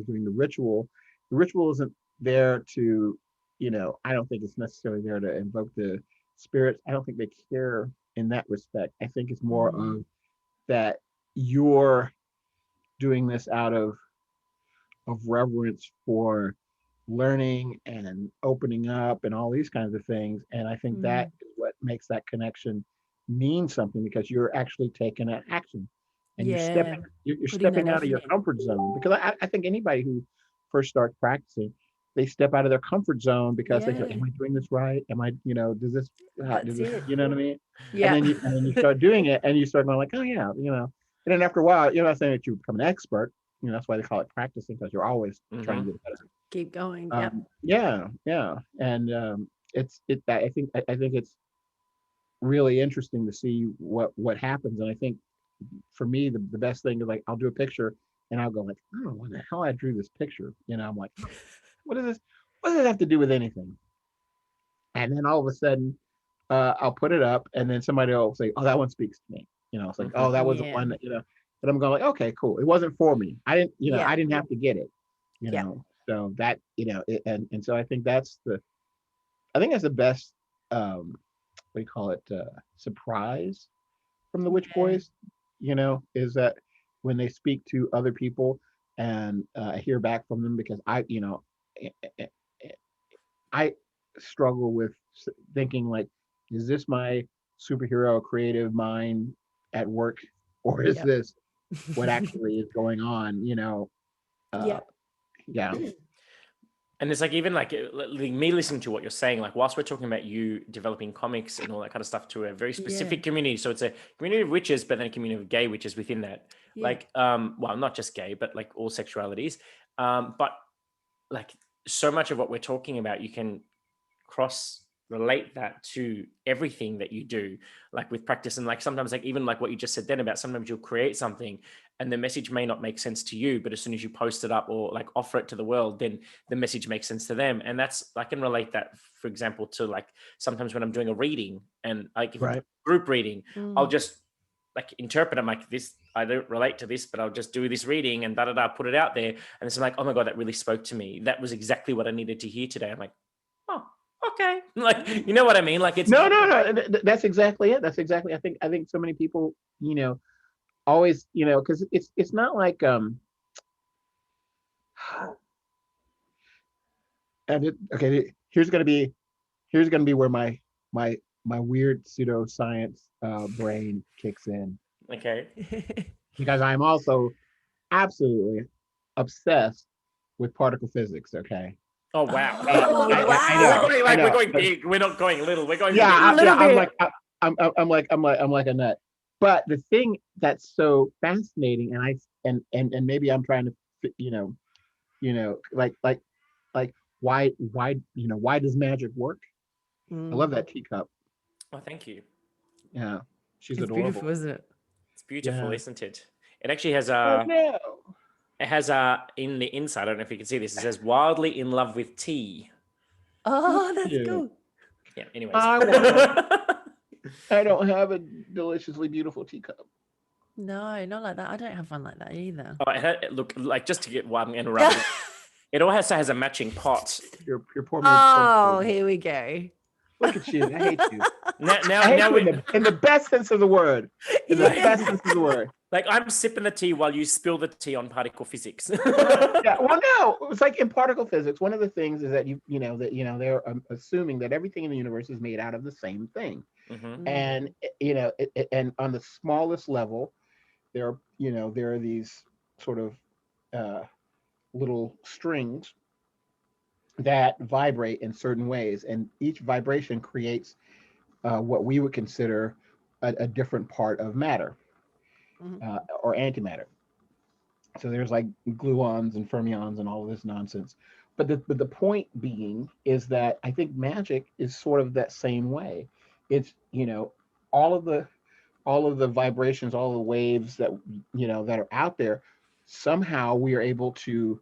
Speaker 1: doing the ritual isn't there to, I don't think it's necessarily there to invoke the spirits. I don't think they care in that respect. I think it's more
Speaker 3: Mm.
Speaker 1: of that you're doing this out of reverence for learning and opening up and all these kinds of things. And I think that
Speaker 3: Mm.
Speaker 1: is what makes that connection mean something because you're actually taking an action and
Speaker 3: Yeah.
Speaker 1: you're
Speaker 3: Putting that
Speaker 1: stepping out of your
Speaker 3: effort in.
Speaker 1: comfort zone. Because I think anybody who first starts practicing, they step out of their comfort zone because they say,
Speaker 3: Yeah.
Speaker 1: am I doing this right? Am I,
Speaker 3: That's it.
Speaker 1: you know what I mean? And
Speaker 3: Yeah.
Speaker 1: then you start doing it and you start going like, oh yeah, and then after a while, you're not saying that you become an expert. That's why they call it practicing because you're always trying to
Speaker 2: Mhm.
Speaker 1: get better.
Speaker 3: Keep going. Yep.
Speaker 1: Yeah, and I think it's really interesting to see what happens, and I think for me, the best thing is like I'll do a picture and I'll go like, oh, what the hell I drew this picture? I'm like, what is this? What does it have to do with anything? And then all of a sudden, I'll put it up, and then somebody will say, "Oh, that one speaks to me." It's like, "Oh, that was the
Speaker 3: Yeah.
Speaker 1: one that." But I'm going like, "Okay, cool. It wasn't for me. I didn't,
Speaker 3: Yeah.
Speaker 1: I didn't have to get it."
Speaker 3: Yeah.
Speaker 1: So that and so I think that's the best. What do you call it? Surprise from the Witch
Speaker 3: Yeah.
Speaker 1: Boys. Is that when they speak to other people and I hear back from them because eh, eh, eh, I struggle with thinking like, is this my superhero creative mind at work, or is
Speaker 3: Yep.
Speaker 1: this what actually is going on? Uh,
Speaker 3: Yep.
Speaker 1: yeah,
Speaker 2: And it's like even like me listening to what you're saying, like whilst we're talking about you developing comics and all that kind of stuff to a very specific community. So it's a community of witches, but then a community of gay witches within that.
Speaker 3: Yeah.
Speaker 2: Like, well, not just gay, but like all sexualities. But like so much of what we're talking about, you can cross relate that to everything that you do, like with practice. And like sometimes like even like what you just said then about sometimes you'll create something and the message may not make sense to you, but as soon as you post it up or like offer it to the world, then the message makes sense to them. And that's, I can relate that, for example, to like sometimes when I'm doing a reading and like if it's
Speaker 1: right.
Speaker 2: a group reading, I'll
Speaker 3: Mm.
Speaker 2: just like interpret. I'm like, this, I don't relate to this, but I'll just do this reading and put it out there. And it's like, oh my God, that really spoke to me. That was exactly what I needed to hear today. I'm like, oh, okay. Like, you know what I mean? Like it's
Speaker 1: No. That's exactly it. That's exactly. I think so many people, always, because it's not like okay. Here's gonna be where my weird pseudoscience brain kicks in
Speaker 2: okay.
Speaker 1: because I'm also absolutely obsessed with particle physics. Okay.
Speaker 2: Oh wow.
Speaker 3: Oh,
Speaker 1: I
Speaker 2: We're
Speaker 3: wow.
Speaker 1: know.
Speaker 2: going
Speaker 1: I
Speaker 2: like we're
Speaker 1: know.
Speaker 2: going big. We're not going little. We're going
Speaker 1: Yeah,
Speaker 2: big.
Speaker 3: A little
Speaker 1: I'm
Speaker 3: bit.
Speaker 1: like I'm like a nut. But the thing that's so fascinating, and maybe I'm trying to, like why does magic work? I love
Speaker 3: Mm.
Speaker 1: that teacup.
Speaker 2: Oh, thank you.
Speaker 1: Yeah, she's
Speaker 3: It's beautiful,
Speaker 1: adorable.
Speaker 3: isn't it?
Speaker 2: It's beautiful,
Speaker 1: Yeah.
Speaker 2: isn't it? It actually has
Speaker 1: Oh no.
Speaker 2: in the inside. I don't know if you can see this. It says "wildly in love with tea."
Speaker 1: That's
Speaker 3: Oh, that's
Speaker 1: cute.
Speaker 3: cool.
Speaker 2: Yeah. Anyways.
Speaker 1: I want one. I don't have a deliciously beautiful teacup.
Speaker 3: No, not like that. I don't have one like that either.
Speaker 2: Oh, look, like just to get one interrupted. It also has a matching pot.
Speaker 1: You're poor me.
Speaker 3: Oh, here we go.
Speaker 1: Look at you. I hate you.
Speaker 2: Now,
Speaker 1: I
Speaker 2: now,
Speaker 1: hate
Speaker 2: now
Speaker 1: you
Speaker 2: we
Speaker 1: in the best sense of the word. In the
Speaker 3: Yeah.
Speaker 1: best sense of the word.
Speaker 2: like I'm sipping the tea while you spill the tea on particle physics.
Speaker 1: Yeah. Well, no. It's like in particle physics. One of the things is that they're assuming that everything in the universe is made out of the same thing,
Speaker 2: hmm
Speaker 3: Mm.
Speaker 1: and and on the smallest level, there are these sort of uh, little strings that vibrate in certain ways, and each vibration creates what we would consider a different part of matter
Speaker 3: Mhm.
Speaker 1: or antimatter. So there's like gluons and fermions and all of this nonsense. But the point being is that I think magic is sort of that same way. It's all of the vibrations, all of the waves that are out there. Somehow we are able to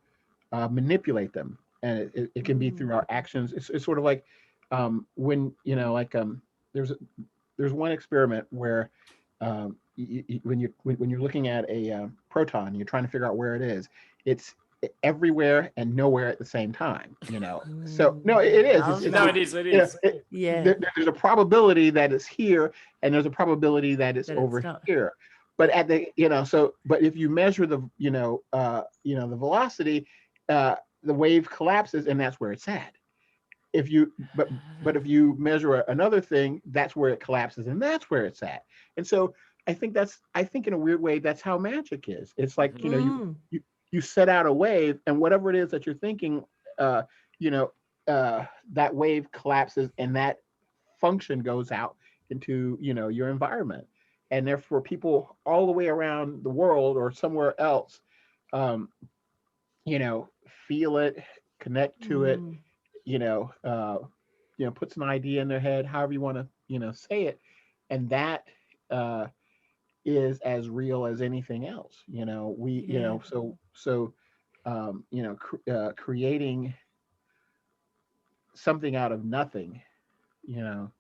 Speaker 1: manipulate them, and it can be through
Speaker 3: Mm.
Speaker 1: our actions. It's sort of like when there's there's one experiment where when you're looking at a proton, you're trying to figure out where it is. It's everywhere and nowhere at the same time. So no, it is.
Speaker 3: Love
Speaker 2: No, it
Speaker 3: that.
Speaker 2: is. It is.
Speaker 3: Yeah,
Speaker 1: There's a probability that it's here, and there's a probability that it's
Speaker 3: that it's
Speaker 1: over
Speaker 3: not.
Speaker 1: here. But at the so but if you measure the the velocity, the wave collapses, and that's where it's at. If you but if you measure another thing, that's where it collapses, and that's where it's at. And so I think in a weird way that's how magic is. It's like
Speaker 2: Mhm.
Speaker 3: Mm.
Speaker 1: you set out a wave, and whatever it is that you're thinking, uh, you know, that wave collapses, and that function goes out into your environment, and therefore people all the way around the world or somewhere else, um, feel it, connect to it,
Speaker 3: Mm.
Speaker 1: you know, uh, puts an idea in their head, however you want to, say it, and that uh, is as real as anything else.
Speaker 3: Yeah.
Speaker 1: Creating something out of nothing, you know,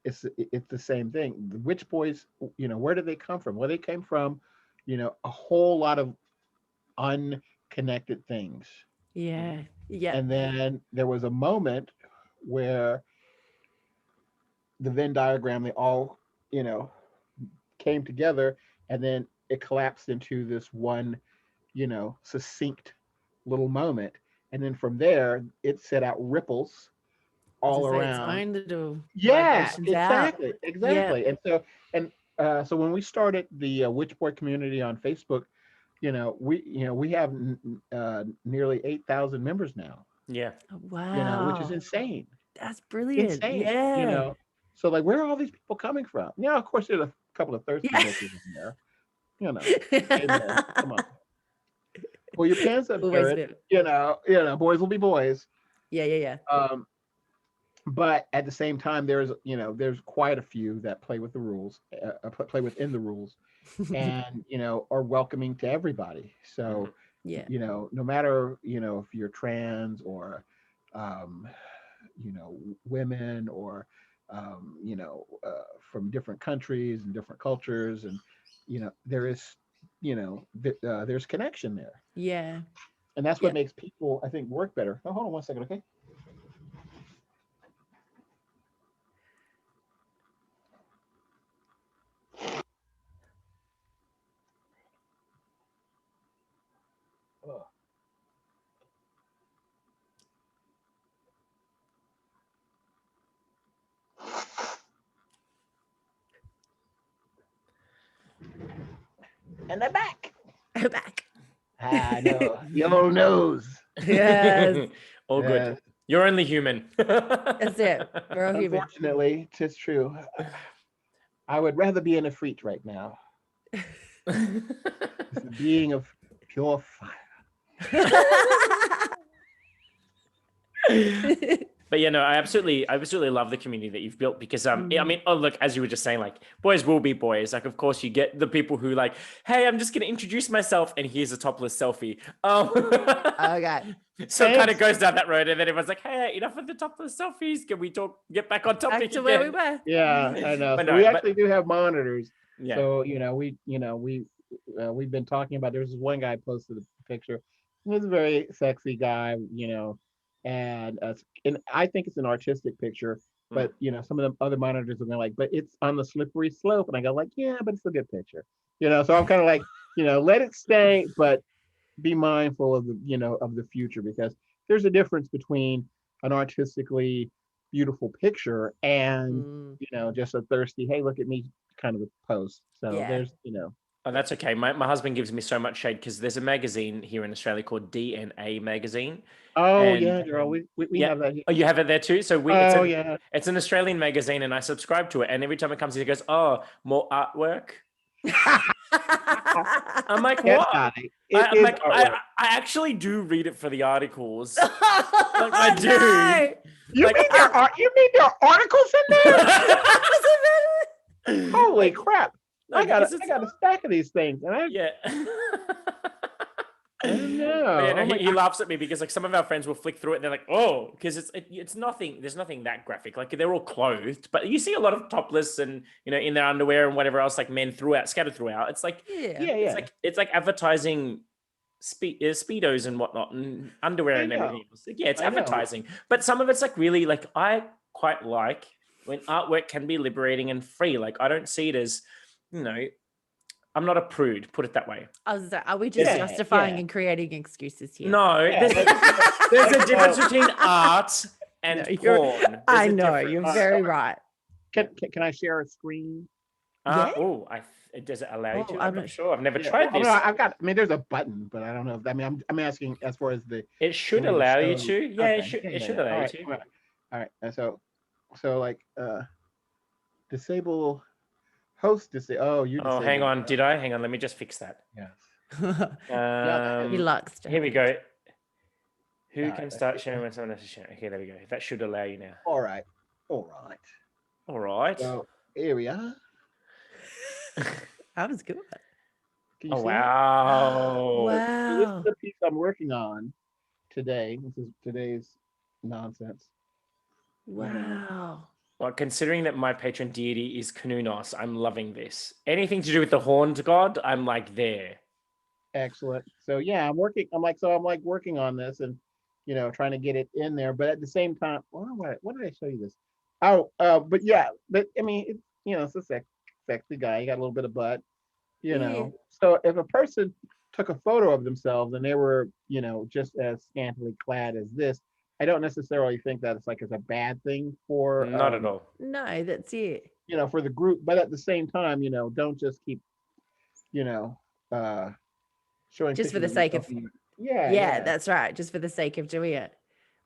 Speaker 1: it's the same thing. The Witch Boys, where did they come from? Well, they came from, a whole lot of unconnected things.
Speaker 3: Yeah. Yeah.
Speaker 1: And then there was a moment where the Venn diagram, they all, you know, came together, and then it collapsed into this one, succinct little moment. And then from there, it set out ripples
Speaker 3: As I
Speaker 1: all
Speaker 3: say, its
Speaker 1: around.
Speaker 3: own little
Speaker 1: Yeah,
Speaker 3: vibrations out.
Speaker 1: exactly,
Speaker 3: Yeah.
Speaker 1: exactly. And so when we started the Witchboard community on Facebook, we have nearly 8,000 members now.
Speaker 2: Yeah.
Speaker 1: Which is
Speaker 3: Wow.
Speaker 1: insane,
Speaker 3: That's brilliant.
Speaker 1: insane.
Speaker 3: Yeah.
Speaker 1: So like, where are all these people coming from? Yeah, of course, there's a couple of thirsty
Speaker 3: Yeah.
Speaker 1: bitches in there. Amen. Come on, pull your pants up,
Speaker 3: Always
Speaker 1: Jared.
Speaker 3: been.
Speaker 1: Boys will be boys.
Speaker 3: Yeah. Yeah. Yeah.
Speaker 1: Um, but at the same time, there's quite a few that play with the rules, play within the rules, and are welcoming to everybody. So
Speaker 3: Yeah.
Speaker 1: no matter if you're trans or um, women or from different countries and different cultures, and there is there's connection there,
Speaker 3: Yeah.
Speaker 1: and that's
Speaker 3: Yeah.
Speaker 1: what makes people, I think, work better. Oh, hold on one second, okay? Oh. And they're back.
Speaker 3: Back.
Speaker 1: I know. The old nose.
Speaker 3: Yes.
Speaker 2: All good. You're only human.
Speaker 3: That's it. We're all human.
Speaker 1: Unfortunately, tis true. I would rather be in a freak right now. It's a being of pure fire.
Speaker 2: But I absolutely love the community that you've built, because I mean, oh look, as you were just saying, like, boys will be boys. Like, of course, you get the people who like, hey, I'm just gonna introduce myself, and here's a topless selfie.
Speaker 3: Okay.
Speaker 2: So it kind of goes down that road, and then everyone's like, hey, enough of the topless selfies. Can we get back on topic
Speaker 3: Back to where we
Speaker 2: again?
Speaker 3: were.
Speaker 1: Yeah, I know.
Speaker 2: But
Speaker 1: So
Speaker 2: no,
Speaker 1: we
Speaker 2: but-
Speaker 1: actually do have monitors.
Speaker 2: Yeah.
Speaker 1: So we've been talking about. There's this one guy posted a picture. He's a very sexy guy, and I think it's an artistic picture. But some of the other monitors are going like, but it's on the slippery slope, and I go like, yeah, but it's a good picture. So I'm kind of like, let it stay, but be mindful of the future, because there's a difference between an artistically beautiful picture and just a thirsty, hey, look at me kind of a post. So
Speaker 3: Yeah.
Speaker 1: there's
Speaker 2: Oh, that's okay. My husband gives me so much shade because there's a magazine here in Australia called DNA magazine.
Speaker 1: Oh
Speaker 2: And,
Speaker 1: yeah, girl, we
Speaker 2: yeah.
Speaker 1: have that here.
Speaker 2: Oh, you have it there too? So
Speaker 1: Yeah.
Speaker 2: it's an Australian magazine, and I subscribe to it. And every time it comes in, it goes, oh, more artwork. I'm like,
Speaker 1: Yes,
Speaker 2: what?
Speaker 1: Dottie,
Speaker 2: I'm
Speaker 1: is
Speaker 2: like,
Speaker 1: artwork.
Speaker 2: I actually do read it for the articles.
Speaker 3: Like,
Speaker 2: I do.
Speaker 3: No.
Speaker 1: You
Speaker 2: like,
Speaker 1: mean there are articles in there? Holy
Speaker 2: Like,
Speaker 1: crap!
Speaker 2: no,
Speaker 1: I got
Speaker 2: because it's-
Speaker 1: a stack of these things, and I
Speaker 2: Yeah.
Speaker 1: I don't know.
Speaker 2: But yeah, no,
Speaker 1: Oh my
Speaker 2: he laughs at me because like some of our friends will flick through it and they're like, oh, because it's nothing. There's nothing that graphic. Like they're all clothed, but you see a lot of topless and in their underwear and whatever else, like men scattered throughout. It's like
Speaker 3: Yeah.
Speaker 2: it's like advertising speedos and whatnot and underwear
Speaker 1: I
Speaker 2: and
Speaker 1: know.
Speaker 2: everything. Yeah, it's
Speaker 1: I know.
Speaker 2: advertising, but some of it's like really like I quite like when artwork can be liberating and free. Like I don't see it as I'm not a prude, put it that way.
Speaker 3: I was like, are we just
Speaker 1: Yeah,
Speaker 3: justifying
Speaker 1: yeah.
Speaker 3: and creating excuses here?
Speaker 2: No,
Speaker 1: Yeah,
Speaker 2: there's a difference between art and
Speaker 3: No, you're-
Speaker 2: porn.
Speaker 3: I
Speaker 2: There's a
Speaker 3: know,
Speaker 2: difference.
Speaker 3: you're very right.
Speaker 1: Can I share a screen?
Speaker 3: Yeah.
Speaker 2: Oh, does it allow you
Speaker 3: Oh,
Speaker 2: to?
Speaker 3: I'm
Speaker 2: I'm not
Speaker 3: not
Speaker 2: sure. I've never
Speaker 1: Yeah,
Speaker 2: tried
Speaker 1: well,
Speaker 2: this.
Speaker 1: no, I mean, there's a button, but I don't know. I'm asking as far as the.
Speaker 2: It should
Speaker 1: way to
Speaker 2: allow you
Speaker 1: show-
Speaker 2: to. Yeah,
Speaker 1: okay,
Speaker 2: it should.
Speaker 1: yeah,
Speaker 2: It should
Speaker 1: yeah.
Speaker 2: allow
Speaker 1: All
Speaker 2: you
Speaker 1: right,
Speaker 2: to.
Speaker 1: all right. And so like disable host disable. Oh, you.
Speaker 2: Oh, hang on. Did I? Hang on. Let me just fix that.
Speaker 1: Yes.
Speaker 3: He likes to.
Speaker 2: Here we go. Who
Speaker 1: All right,
Speaker 2: can
Speaker 1: let's
Speaker 2: start
Speaker 1: see.
Speaker 2: sharing when someone else is sharing? Okay, there we go. That should allow you now.
Speaker 1: All right.
Speaker 2: All right.
Speaker 1: So here we are.
Speaker 3: That was good.
Speaker 1: Can you
Speaker 2: Oh
Speaker 1: see it?
Speaker 2: wow.
Speaker 1: So this is
Speaker 3: Wow.
Speaker 1: the piece I'm working on today. This is today's nonsense. You know,
Speaker 3: Wow.
Speaker 2: Well, considering that my patron deity is Kanunos, I'm loving this. Anything to do with the horned god, I'm like there.
Speaker 1: excellent. So yeah, I'm like working on this and trying to get it in there, but at the same time, well, what did I show you this? Oh, but yeah, but I mean, it's a sexy guy. He got a little bit of butt,
Speaker 3: Yeah.
Speaker 1: So if a person took a photo of themselves and they were, just as scantily clad as this, I don't necessarily think that it's like it's a bad thing for
Speaker 2: Not at all.
Speaker 3: No, that's it.
Speaker 1: for the group, but at the same time, don't just keep, you know, uh showing
Speaker 3: Just for
Speaker 1: pictures
Speaker 3: the
Speaker 1: of
Speaker 3: sake
Speaker 1: yourself.
Speaker 3: of,
Speaker 1: Yeah,
Speaker 3: yeah,
Speaker 1: yeah.
Speaker 3: that's right. Just for the sake of doing it.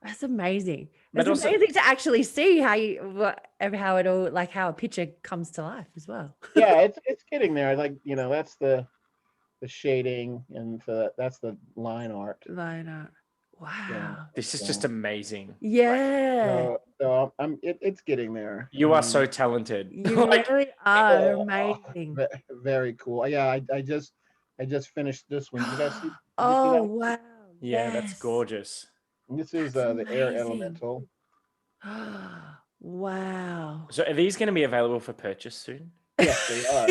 Speaker 3: That's amazing.
Speaker 2: But
Speaker 3: It's
Speaker 2: also,
Speaker 3: amazing to actually see how it all, like how a picture comes to life as well.
Speaker 1: Yeah, it's getting there. Like, that's the shading, and so that's the line art.
Speaker 3: Line art.
Speaker 1: You know,
Speaker 3: Wow.
Speaker 2: this is just
Speaker 1: so
Speaker 2: amazing.
Speaker 3: Yeah.
Speaker 1: it's getting there.
Speaker 2: You are so talented.
Speaker 3: You
Speaker 2: Like,
Speaker 3: really are
Speaker 1: Oh,
Speaker 3: amazing.
Speaker 1: very cool. Yeah, I just finished this one. Did you see
Speaker 3: Oh,
Speaker 1: that?
Speaker 3: wow.
Speaker 2: yeah, that's
Speaker 3: Yes.
Speaker 2: gorgeous.
Speaker 1: This is
Speaker 3: That's
Speaker 1: the air
Speaker 3: amazing.
Speaker 1: elemental.
Speaker 3: Wow.
Speaker 2: So are these going to be available for purchase soon?
Speaker 1: Yes, they are.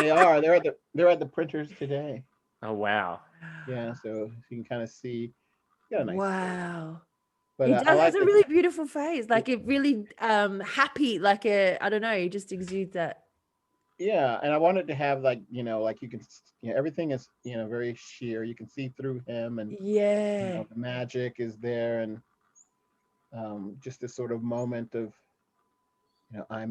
Speaker 1: They are. They're at the printers today.
Speaker 2: Oh wow.
Speaker 1: Yeah, so you can kind of see. Got a nice face.
Speaker 3: Wow.
Speaker 1: But
Speaker 3: He
Speaker 1: I
Speaker 3: does has
Speaker 1: like
Speaker 3: a
Speaker 1: that.
Speaker 3: really beautiful face. Like it really happy, like I don't know, he just exudes that.
Speaker 1: Yeah, and I wanted to have like like you can everything is very sheer. You can see through him, and
Speaker 3: Yeah.
Speaker 1: the magic is there, and just this sort of moment of I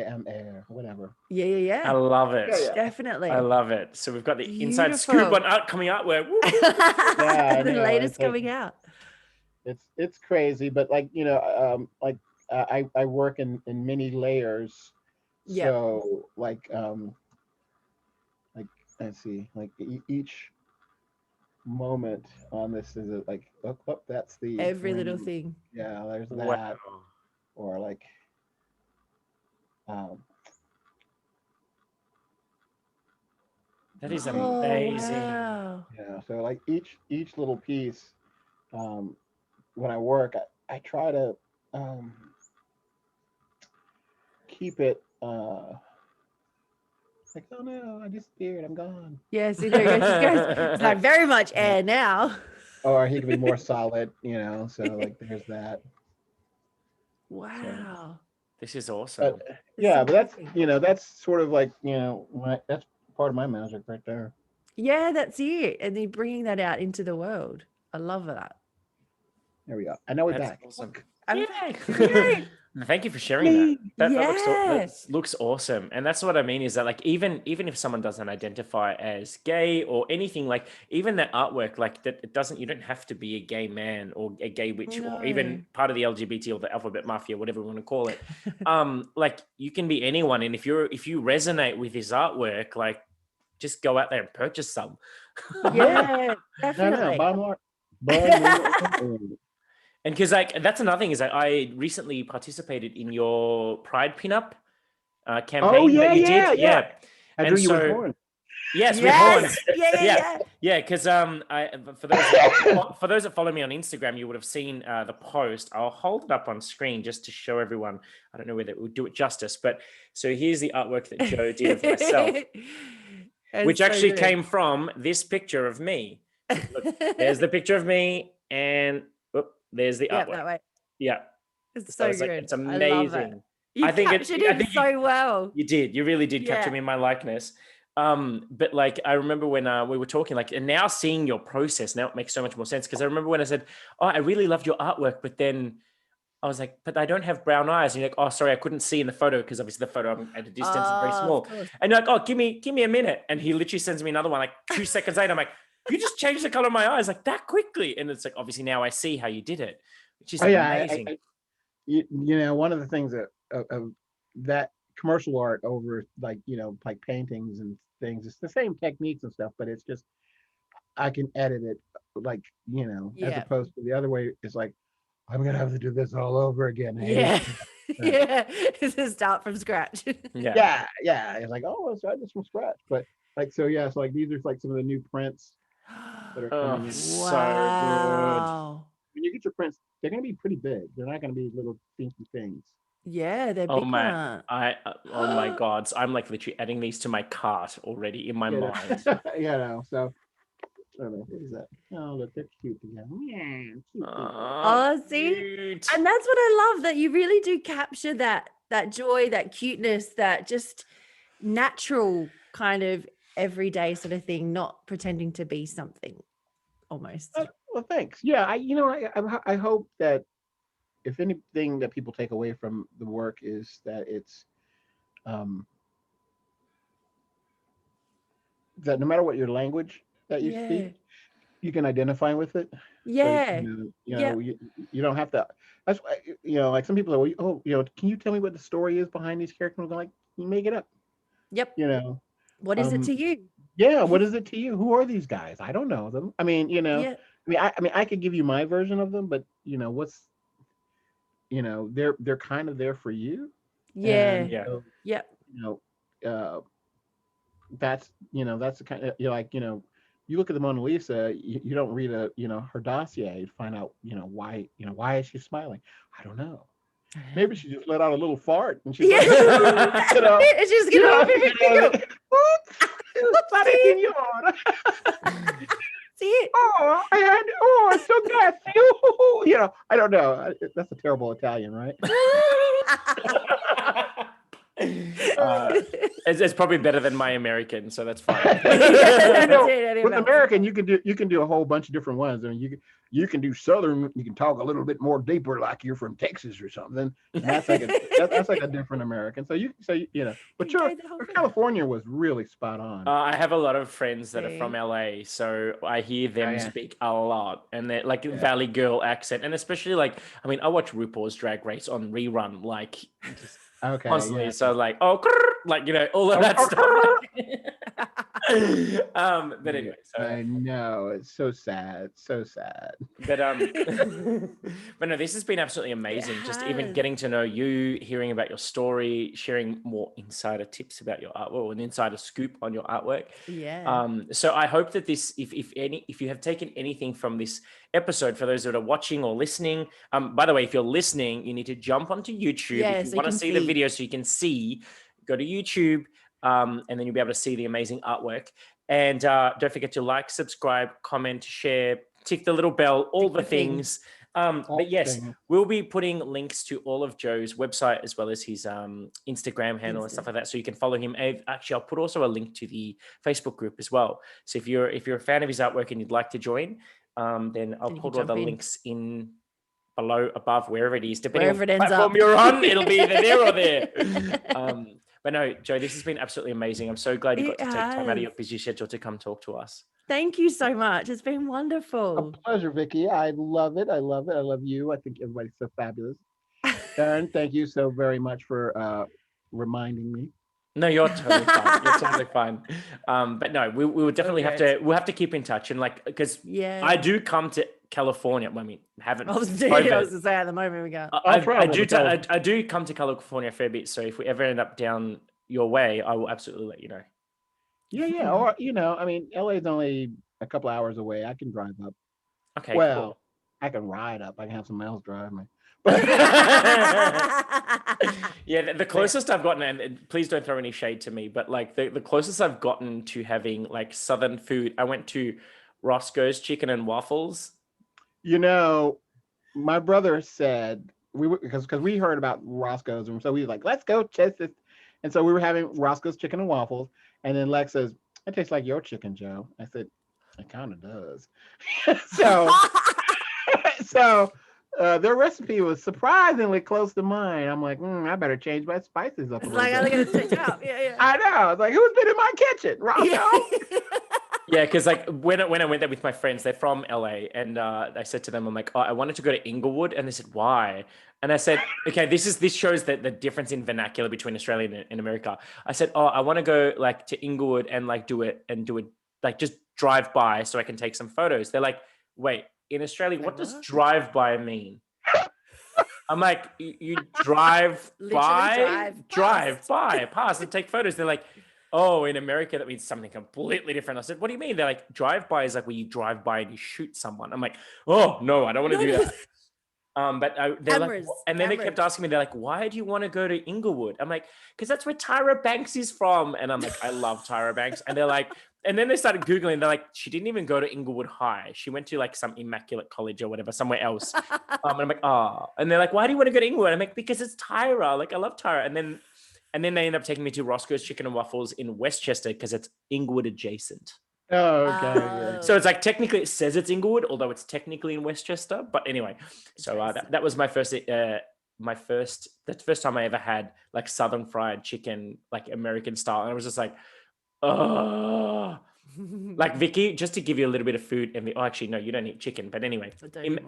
Speaker 1: am air, whatever.
Speaker 3: Yeah, yeah,
Speaker 2: I
Speaker 3: yeah.
Speaker 2: love
Speaker 1: Yeah,
Speaker 2: it.
Speaker 1: yeah,
Speaker 2: I
Speaker 3: Definitely.
Speaker 2: love it. So we've got the inside scoop
Speaker 3: Beautiful.
Speaker 2: on art coming out where woo.
Speaker 1: yeah. I
Speaker 3: The
Speaker 1: know.
Speaker 3: latest
Speaker 1: It's like
Speaker 3: coming out.
Speaker 1: it's crazy, but like like I work in many layers,
Speaker 3: Yep.
Speaker 1: so like let's see, like each moment on this is like that's the
Speaker 3: Every little
Speaker 1: ring.
Speaker 3: thing.
Speaker 1: Yeah, there's
Speaker 2: Wow.
Speaker 1: that, or like um
Speaker 2: That is
Speaker 3: Oh,
Speaker 2: amazing.
Speaker 3: wow.
Speaker 1: so like each little piece, um when I work, I try to um keep it like, oh no, I disappeared, I'm gone.
Speaker 3: Yes, there he goes. He goes. It's like very much
Speaker 1: Yeah.
Speaker 3: air now.
Speaker 1: Or he could be more solid, so like there's that. So
Speaker 3: Wow.
Speaker 2: This is awesome.
Speaker 1: but
Speaker 3: It's
Speaker 1: yeah, but that's
Speaker 3: amazing.
Speaker 1: that's sort of like that's part of my magic right there.
Speaker 3: Yeah, that's it. And then bringing that out into the world. I love that.
Speaker 1: There we go. And now we're
Speaker 2: That's
Speaker 1: back.
Speaker 2: awesome.
Speaker 1: Look,
Speaker 3: I'm
Speaker 2: Yay. Thank you for sharing that.
Speaker 1: me.
Speaker 2: That
Speaker 3: Yeah.
Speaker 2: looks awesome. And that's what I mean is that like even if someone doesn't identify as gay or anything, like even that artwork, like that it doesn't, you don't have to be a gay man or a gay witch or
Speaker 3: No.
Speaker 2: even part of the LGBT or the alphabet mafia, whatever we want to call it. Like you can be anyone. And if you resonate with his artwork, like just go out there and purchase some.
Speaker 3: Yeah,
Speaker 1: No,
Speaker 3: definitely.
Speaker 1: buy more. Buy more.
Speaker 2: And because like that's another thing is that I recently participated in your Pride pinup campaign
Speaker 1: Oh yeah,
Speaker 2: that you
Speaker 1: yeah,
Speaker 2: did.
Speaker 1: yeah.
Speaker 2: Yeah.
Speaker 1: I
Speaker 2: And
Speaker 1: drew you with
Speaker 2: so
Speaker 1: horn.
Speaker 2: yes, with
Speaker 3: Yes.
Speaker 2: horns.
Speaker 3: Yeah.
Speaker 2: Yeah, because I for those that follow me on Instagram, you would have seen the post. I'll hold it up on screen just to show everyone. I don't know whether it would do it justice, but so here's the artwork that Joe did of myself,
Speaker 3: That's
Speaker 2: which
Speaker 3: so
Speaker 2: actually
Speaker 3: good.
Speaker 2: came from this picture of me. So look, there's the picture of me, and there's the
Speaker 3: Yeah,
Speaker 2: artwork.
Speaker 3: that way.
Speaker 2: Yeah.
Speaker 3: It's
Speaker 2: So
Speaker 3: so
Speaker 2: it's like
Speaker 3: good.
Speaker 2: it's
Speaker 3: I love it.
Speaker 2: amazing.
Speaker 3: You
Speaker 2: I think
Speaker 3: captured him so well.
Speaker 2: you did. You really did capture
Speaker 3: Yeah.
Speaker 2: me in my likeness. But like I remember when we were talking, like, and now seeing your process now it makes so much more sense. Because I remember when I said, "Oh, I really loved your artwork," but then I was like, "But I don't have brown eyes." And you're like, "Oh, sorry, I couldn't see in the photo because obviously the photo I'm at a distance is very
Speaker 3: Of
Speaker 2: small."
Speaker 3: course.
Speaker 2: And you're like, "Oh, give me a minute." And he literally sends me another one like 2 seconds later. I'm like, "You just changed the color of my eyes like that quickly." And it's like obviously now I see how you did it, which is amazing.
Speaker 1: One of the things of that commercial art over like like paintings and things, it's the same techniques and stuff, but it's just I can edit it like as
Speaker 3: Yeah.
Speaker 1: opposed to the other way. It's like I'm gonna have to do this all over again. I hate
Speaker 3: Yeah.
Speaker 1: it.
Speaker 3: Yeah, it's a start from scratch.
Speaker 2: Yeah.
Speaker 1: Yeah. It's like, oh, let's start this from scratch. But like, so yeah, so like these are like some of the new prints that are
Speaker 2: Oh,
Speaker 1: coming in.
Speaker 2: so good.
Speaker 3: Wow.
Speaker 1: When you get your prints, they're going to be pretty big. They're not going to be little dinky things.
Speaker 3: Yeah, they're
Speaker 2: Oh
Speaker 3: big
Speaker 2: my,
Speaker 3: one.
Speaker 2: oh my God. So I'm like literally adding these to my cart already in my
Speaker 1: You know,
Speaker 2: mind.
Speaker 1: you know. So I don't know, what is that? Oh, look, they're cute together. Yeah, cute.
Speaker 2: Oh,
Speaker 3: Oh, see?
Speaker 2: cute.
Speaker 3: And that's what I love, that you really do capture that joy, that cuteness, that just natural kind of everyday sort of thing, not pretending to be something almost.
Speaker 1: Well, thanks. Yeah, I hope that if anything that people take away from the work is that it's um, that no matter what your language that you
Speaker 3: Yeah.
Speaker 1: speak, you can identify with it. So
Speaker 3: Yeah. Yep.
Speaker 1: you don't have to. That's why, like some people are, oh, can you tell me what the story is behind these characters? I'm like, you make it up.
Speaker 3: Yep.
Speaker 1: You know,
Speaker 3: What is it
Speaker 1: um,
Speaker 3: to you?
Speaker 1: yeah. What is it to you? Who are these guys? I don't know them. I mean,
Speaker 3: Yeah.
Speaker 1: I mean, I could give you my version of them, but what's, they're kind of there for you,
Speaker 3: Yeah.
Speaker 1: and
Speaker 2: Yeah.
Speaker 1: so,
Speaker 3: Yep.
Speaker 1: you know, that's the kind of, you look at the Mona Lisa, you don't read her dossier to find out, why is she smiling? I don't know. Maybe she just let out a little fart and she's
Speaker 3: Yeah.
Speaker 1: like, you know,
Speaker 3: It's just gonna
Speaker 1: oops,
Speaker 3: see,
Speaker 1: yawn.
Speaker 3: see it.
Speaker 1: I'm so gassy. I don't know. That's a terrible Italian, right?
Speaker 2: It's probably better than my American, so that's fine.
Speaker 1: With American, you can do a whole bunch of different ones. I mean, you can do Southern. You can talk a little bit more deeper, like you're from Texas or something. And that's like that's like a different American. So but California was really spot on.
Speaker 2: I have a lot of friends that are
Speaker 3: See?
Speaker 2: from LA, so I hear them
Speaker 1: yeah.
Speaker 2: speak a lot, and they're like Valley Girl accent, and especially like, I mean, I watch RuPaul's Drag Race on rerun like just
Speaker 1: Okay,
Speaker 2: constantly.
Speaker 1: yeah.
Speaker 2: So like, oh, like all of that stuff. But anyway, so
Speaker 1: I know, it's so sad,
Speaker 2: but but no, this has been absolutely amazing. Just even
Speaker 3: has.
Speaker 2: getting to know you, hearing about your story, sharing more insider tips about your artwork, or an insider scoop on your artwork.
Speaker 3: Yeah.
Speaker 2: So I hope that this, if you have taken anything from this episode, for those that are watching or listening, by the way, if you're listening, you need to jump onto YouTube if you
Speaker 3: So
Speaker 2: want to
Speaker 3: can
Speaker 2: see the video, so you can see. Go to YouTube, and then you'll be able to see the amazing artwork. And don't forget to like, subscribe, comment, share, tick the little bell, all the things. But yes, we'll be putting links to all of Joe's website as well as his Instagram handle and stuff like that, so you can follow him. Actually, I'll put also a link to the Facebook group as well. So if you're a fan of his artwork and you'd like to join, then I'll put all the links in below, above, wherever it is, depending on what platform you're on. It'll be either there or there. But no, Joe, this has been absolutely amazing. I'm so glad you got to take time out of your busy schedule to come talk to us.
Speaker 3: Thank you so much. It's been wonderful.
Speaker 1: A pleasure, Vicky. I love it. I love you. I think everybody's so fabulous. Darren, thank you so very much for reminding me.
Speaker 2: No, you're totally fine. You're totally fine. But no, we will definitely we'll have to keep in touch, and like, because I do come to California. I mean, haven't.
Speaker 3: I was to say at the moment we go.
Speaker 2: I do come to California a fair bit. So if we ever end up down your way, I will absolutely let you know.
Speaker 1: Yeah. Or I mean, LA is only a couple hours away. I can drive up.
Speaker 2: Okay.
Speaker 1: Well,
Speaker 2: cool.
Speaker 1: I can ride up. I can have someone else drive me.
Speaker 2: Yeah, the closest I've gotten, and please don't throw any shade to me, but like the closest I've gotten to having like Southern food, I went to Roscoe's Chicken and Waffles.
Speaker 1: My brother said because we heard about Roscoe's, and so we was like, let's go test this. And so we were having Roscoe's Chicken and Waffles, and then Lex says, it tastes like your chicken, Joe. I said, it kind of does. So their recipe was surprisingly close to mine. I'm like, I better change my spices up a little bit.
Speaker 3: I gotta switch up. Yeah.
Speaker 1: I know. It's like, who's been in my kitchen? Roscoe?
Speaker 2: Yeah, because like when I went there with my friends, they're from LA, and I said to them, I'm like, oh, I wanted to go to Inglewood, and they said, why? And I said, okay, this shows that the difference in vernacular between Australia and America. I said, oh, I want to go like to Inglewood and like do it like just drive by so I can take some photos. They're like, wait, in Australia, what does drive by mean? I'm like, you drive
Speaker 3: Literally
Speaker 2: drive
Speaker 3: past.
Speaker 2: past and take photos. They're like, oh, in America, that means something completely different. I said, what do you mean? They're like, drive by is like where you drive by and you shoot someone. I'm like, oh, no, I don't want to do that. They're
Speaker 3: Cameras,
Speaker 2: like, and then they kept asking me, they're like, why do you want to go to Inglewood? I'm like, because that's where Tyra Banks is from. And I'm like, I love Tyra Banks. And they're like, and then they started Googling. They're like, she didn't even go to Inglewood High. She went to like some immaculate college or whatever, somewhere else. And I'm like, oh. And they're like, why do you want to go to Inglewood? I'm like, because it's Tyra. Like, I love Tyra. And then they end up taking me to Roscoe's Chicken and Waffles in Westchester because it's Inglewood adjacent.
Speaker 1: Oh, okay. Yeah.
Speaker 2: So it's like technically it says it's Inglewood, although it's technically in Westchester. But anyway, so that was my first, that's the first time I ever had like Southern fried chicken, like American style. And I was just like, oh, like Vicky, just to give you a little bit of food. Oh, actually, no, you don't eat chicken. But anyway,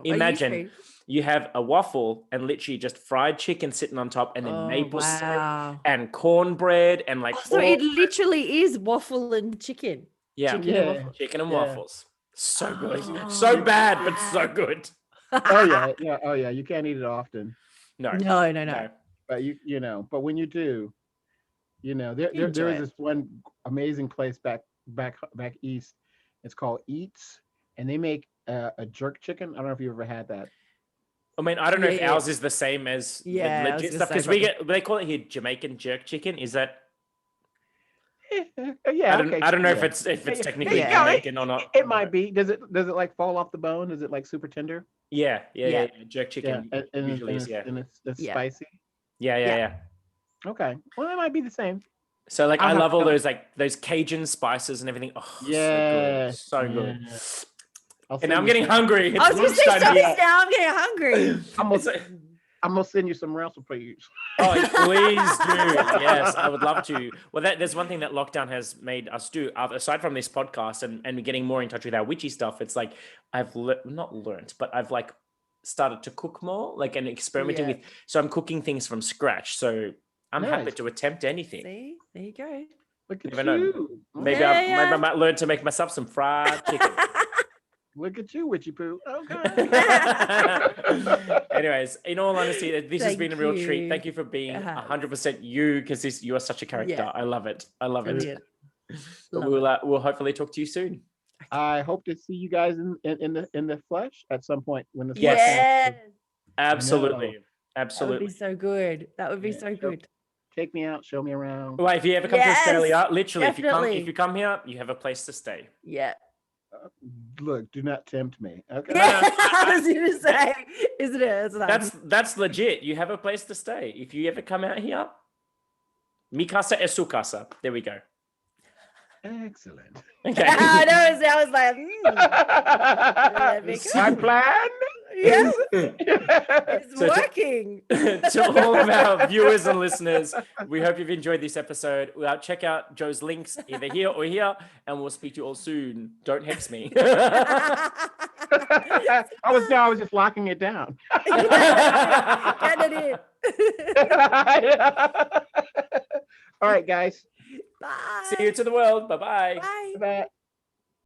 Speaker 2: imagine you have a waffle and literally just fried chicken sitting on top and then maple syrup and cornbread and like.
Speaker 3: So it literally is waffle and chicken.
Speaker 2: Yeah, chicken and waffles. So good. So bad, but so good.
Speaker 1: Oh yeah. You can't eat it often.
Speaker 2: No.
Speaker 1: But but when you do, there is this one amazing place back east. It's called Eats, and they make a jerk chicken. I don't know if you ever had that.
Speaker 2: I mean, I don't know if ours is the same as the legit stuff because they call it here Jamaican jerk chicken. Is that?
Speaker 1: Yeah,
Speaker 2: I don't know if it's technically Jamaican or not.
Speaker 1: It might be. Does it like fall off the bone? Is it like super tender?
Speaker 2: Yeah. Jerk chicken usually is.
Speaker 1: And it's spicy.
Speaker 2: Yeah.
Speaker 1: Okay, well, it might be the same.
Speaker 2: So like, I love all those Cajun spices and everything. Oh, so good. And now I'm getting hungry.
Speaker 3: I was going to say now I'm getting hungry.
Speaker 1: I'm gonna send you some recipes.
Speaker 2: Oh, please do. Yes, I would love to. Well, there's one thing that lockdown has made us do, aside from this podcast and getting more in touch with our witchy stuff. It's like I've not learned, but I've like started to cook more, like, and experimenting with. So I'm cooking things from scratch. So I'm happy to attempt anything.
Speaker 3: See, there you go.
Speaker 1: Look at you.
Speaker 2: Maybe I might learn to make myself some fried chicken.
Speaker 1: Look at you, witchy poo. Okay.
Speaker 2: Anyways, in all honesty, this has been a real treat. Thank you for being 100% you, because you are such a character. Yeah. I love it. But we'll hopefully talk to you soon.
Speaker 1: I hope to see you guys in the flesh at some point when the
Speaker 2: absolutely.
Speaker 3: That would be so good. That would be so good.
Speaker 1: Take me out, show me around.
Speaker 2: Well, if you ever come to Australia, literally, if you come here, you have a place to stay.
Speaker 3: Yeah.
Speaker 1: Look, do not tempt me. Okay.
Speaker 3: I was going to say, isn't it?
Speaker 2: That's legit. You have a place to stay. If you ever come out here, mi casa es su casa. There we go.
Speaker 1: Excellent.
Speaker 2: Okay.
Speaker 3: I was like,
Speaker 1: my plan.
Speaker 3: Yes. It's working.
Speaker 2: To all of our viewers and listeners, we hope you've enjoyed this episode. Check out Joe's links either here or here, and we'll speak to you all soon. Don't hex me.
Speaker 1: I was just locking it down.
Speaker 3: Get it in.
Speaker 1: All right, guys.
Speaker 3: Bye.
Speaker 2: See you to the world. Bye-bye.
Speaker 3: Bye.
Speaker 1: Bye.